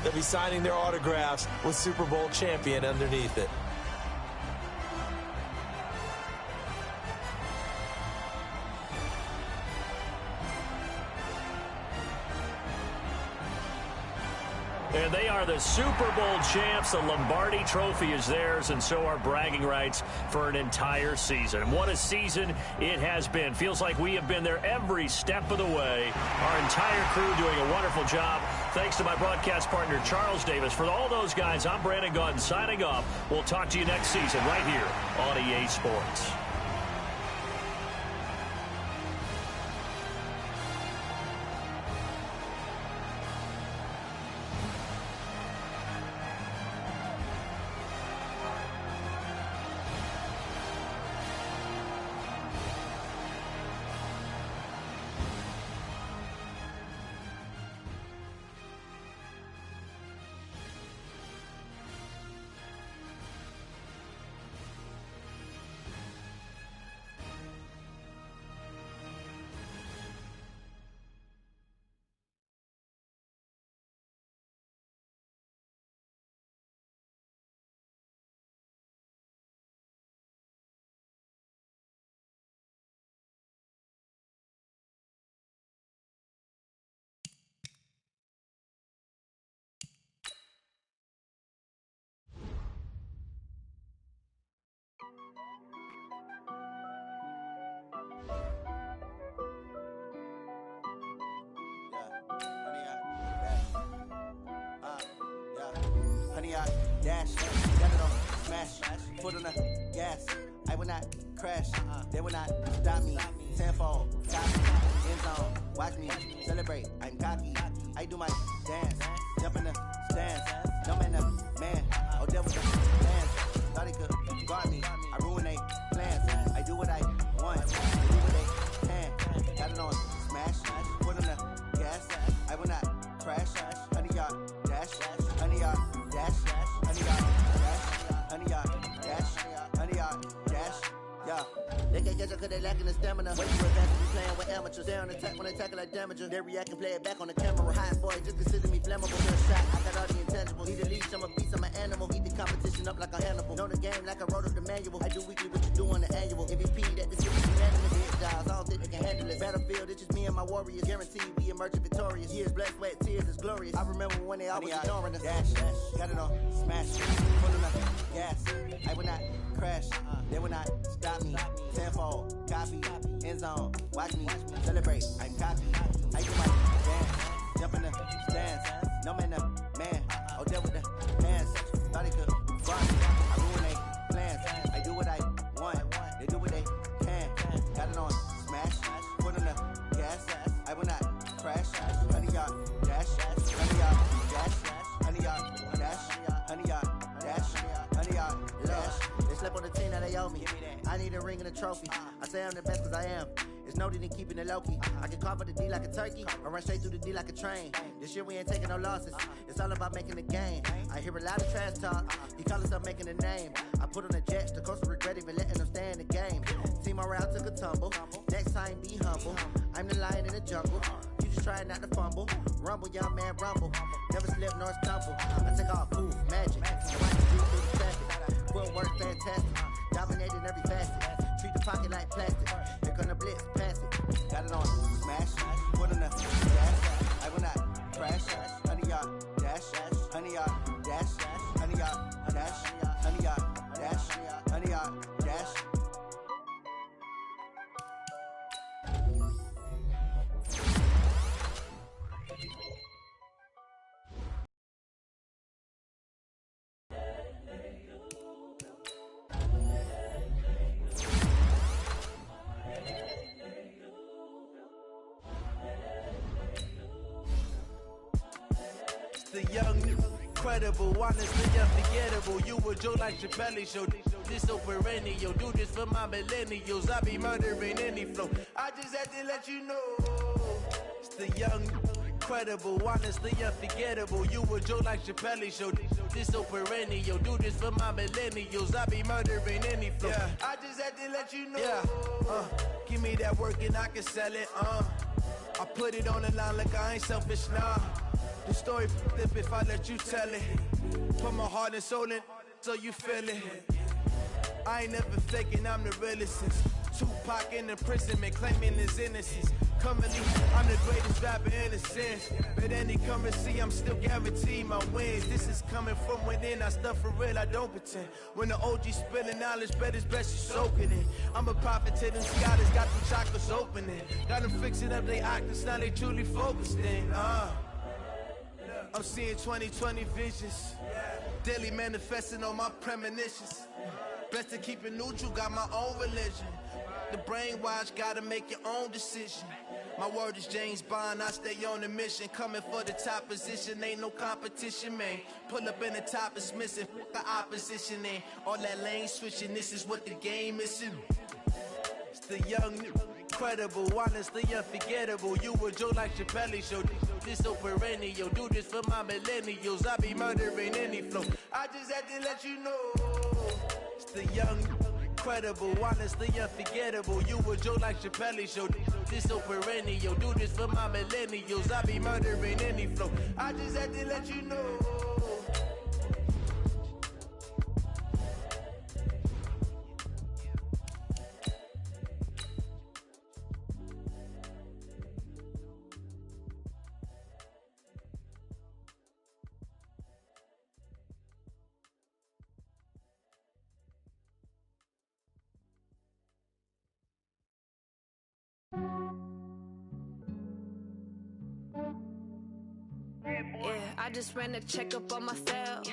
they'll be signing their autographs with Super Bowl champion underneath it. And they are the Super Bowl champs. The Lombardi Trophy is theirs, and so are bragging rights for an entire season. What a season it has been. Feels like we have been there every step of the way. Our entire crew doing a wonderful job. Thanks to my broadcast partner, Charles Davis. For all those guys, I'm Brandon Gaudin signing off. We'll talk to you next season right here on EA Sports. Dash, got it on, smash, foot on the gas. I will not crash, they will not stop me. Tenfold, stop me. End zone, watch me celebrate. I'm cocky. I do my dance, jump in the stands. No man, man. Oh, devil, the dance. Thought he could guard me. I ruin they plans. I do what I want. I do what they can. Got it on smash. Put on the gas. I will not crash. 100-yard dash. 100-yard dash. 100-yard dash. 100-yard dash. 100-yard dash. Yeah. They can't catch up cause they lacking the stamina. Way too advanced to be playing with amateurs. They on attack when they tackle like damager. They react and play it back on the camera. Hot boy, just consider me flammable. Good shot, I got all the intangibles. Need a leash, I'm a beast, I'm an animal. Eat the competition up like a Hannibal. Know the game like I wrote up the manual. I do weekly what you do on the annual. MVP, that the city unanimous. Hit dials, I don't think they can handle it. Battlefield, it's just me and my warriors. Guaranteed we emerge victorious. Years, blood, sweat, tears, it's glorious. I remember when they always ignoring us. Dash, got it on smash. Full of the gas. I will not crash. They will not stop me. Tenfold, copy, end zone, watch me celebrate. I'm cocky. I do my dance, jump in the stands. No man, man. Oh, there with the hands. Thought he could guard me. I ruin they plans. I do what I want. They do what they can. Got it on smash. Put on the gas. I will not crash. 100-yard dash. 100-yard dash. 100-yard dash. 100-yard dash. 100-yard dash. They slept on the team that they owe me. I need a ring and a trophy. I say I'm the best cause I am. It's noted in keeping it low-key. I can carve up the D like a turkey or run straight through the D like a train. This year we ain't taking no losses. It's all about making the game. I hear a lot of trash talk. He call himself making a name. I put on the Jets. The coach will regret even letting them stay in the game. Team morale took a tumble. Next time be humble. I'm the lion in the jungle. You just try not to fumble. Rumble, young man, rumble. Never slip nor stumble. I take off, move, magic. I watch the street through the traffic. Footwork fantastic. Dominating every facet. Treat the pocket like plastic. Here come the blitz, pass it. Got it on smash. Put on the gas. I will not crash. 100-yard dash. 100-yard dash. 100-yard dash. 100-yard dash. 100-yard dash. The young, incredible, honestly unforgettable. You a Joe like Chappelle show. This so perennial. Do this for my millennials. I be murdering any flow. I just had to let you know. It's the young, incredible, honestly unforgettable. You a Joe like Chappelle show. This so perennial. Do this for my millennials. I be murdering any flow. Yeah. I just had to let you know. Yeah. Give me that work and I can sell it. I put it on the line like I ain't selfish, nah. The story flip if I let you tell it. Put my heart and soul in so you feel it. I ain't never faking, I'm the realest since Tupac in imprisonment, claiming his innocence. Currently, I'm the greatest rapper in a sense. But any currency, I'm still guaranteed my wins. This is coming from within, I stuff for real, I don't pretend. When the OG spilling knowledge, bet it's best you soak it in. I'm a prophet to them scholars, got them chakras opening. Got them fixing up they octaves, now they truly focused in. I'm seeing 2020 visions. Daily manifesting on my premonitions. Best to keep it neutral, got my own religion. The brainwash, gotta make your own decision. My word is James Bond, I stay on a mission. Coming for the top position, ain't no competition, man. Pull up in the top is missing, the opposition ain't. All that lane switching, this is what the game is. It's the young, incredible, honestly unforgettable. You a Joe like Chappelle show. This so perennial. Do this for my millennials. I be murdering any flow. I just had to let you know. It's the young, incredible, honestly unforgettable. You a Joe like Chappelle show. This so perennial. Do this for my millennials. I be murdering any flow. I just had to let you know. Yeah, I just ran a checkup on myself.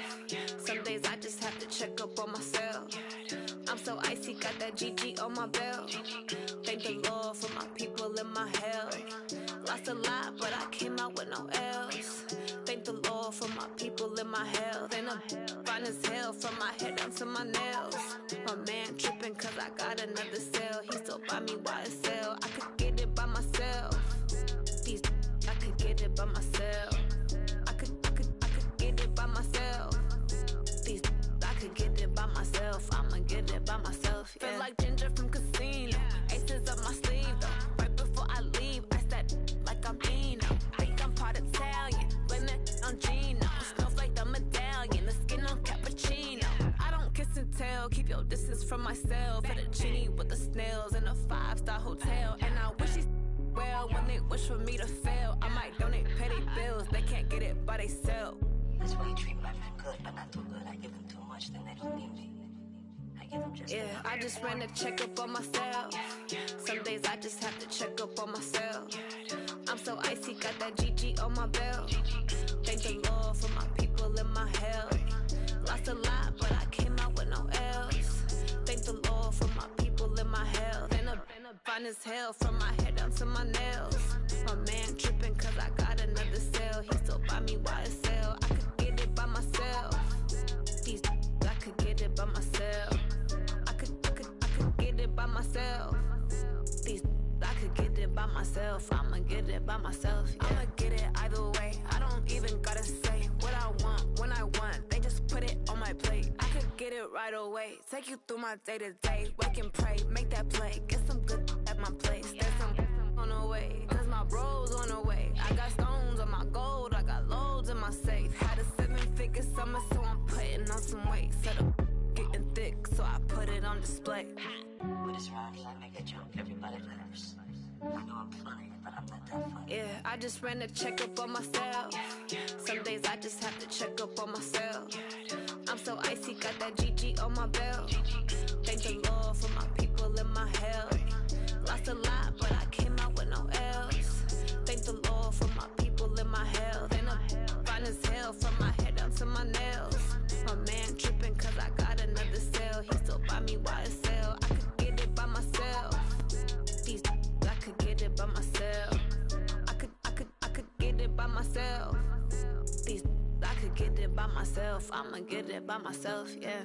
Some days I just have to check up on myself. I'm so icy, got that GG on my belt. Thank the Lord for my people in my health. Lost a lot, but I came out with no L's. Thank the Lord for my people in my health. And I'm fine as hell from my head down to my nails. My man tripping cause I got another cell. He still buy me YSL. I could get it by myself. These I could get it by myself. I could get it by myself. These I could get it by myself. I'ma get it by myself. Yeah. Feel like Ginger from Casino. Aces up my sleeve though. Right before I leave, I said like I'm Eno. Think I'm part Italian. Blame it on Gino. Snowflake the medallion. The skin on cappuccino. I don't kiss and tell. Keep your distance from myself. Put a genie with the snails in a 5-star hotel. And I wish these well when they wish for me to fail. I might donate petty bills. They can't get it by they sell. That's why you treat my men good, but not too good. I give them too much, then they don't need me. I give them just enough. I just ran a checkup on myself. Some days I just have to check up on myself. I'm so icy, got that GG on my belt. Thank the Lord for my people in my health. Lost a lot, but I came out with no L's. Thank the Lord for my people in my health. And I'm fine as hell from my head down to my nails. My man tripping cause I got another cell. He still buy me YSL. I could get it by myself. These I could get it by myself. I could get it by myself. These I could get it by myself. I'ma get it by myself. Yeah. I'ma get it either way. I don't even gotta say what I want when I want. They just put it on my plate. I could get it right away. Take you through my day to day. Wake and pray, make that play. Get some good at my place. There's some on the way. Cause my bros on the way. I got stones on my gold. I got loads in my safe. Had a 7-figure summer, so I'm putting on some weight. Set up getting thick, so I put it on display. With this round, I make a joke. Everybody laughs. I know I'm funny, but I'm not that funny. Yeah, I just ran a checkup on myself. Some days I just have to check up on myself. I'm so icy, got that GG on my belt. Thank the Lord for my people in my health. Lost a lot, but I came out with no L's. Thank the Lord for my people in my health. And I'm fine as hell from my head down to my nails. My man tripping cause I got another cell. He still buy me YSL. I could get it by myself. These I could get it by myself. I could get it by myself. These I could get it by myself. I'ma get it by myself, yeah.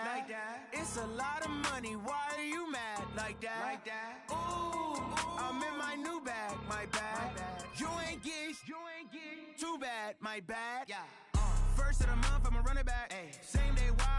Like that. It's a lot of money. Why are you mad like that? Ooh, I'm in my new bag. My bad. You ain't getting too bad. My bad. Yeah. First of the month, I'ma run it back. Ay. Same day, why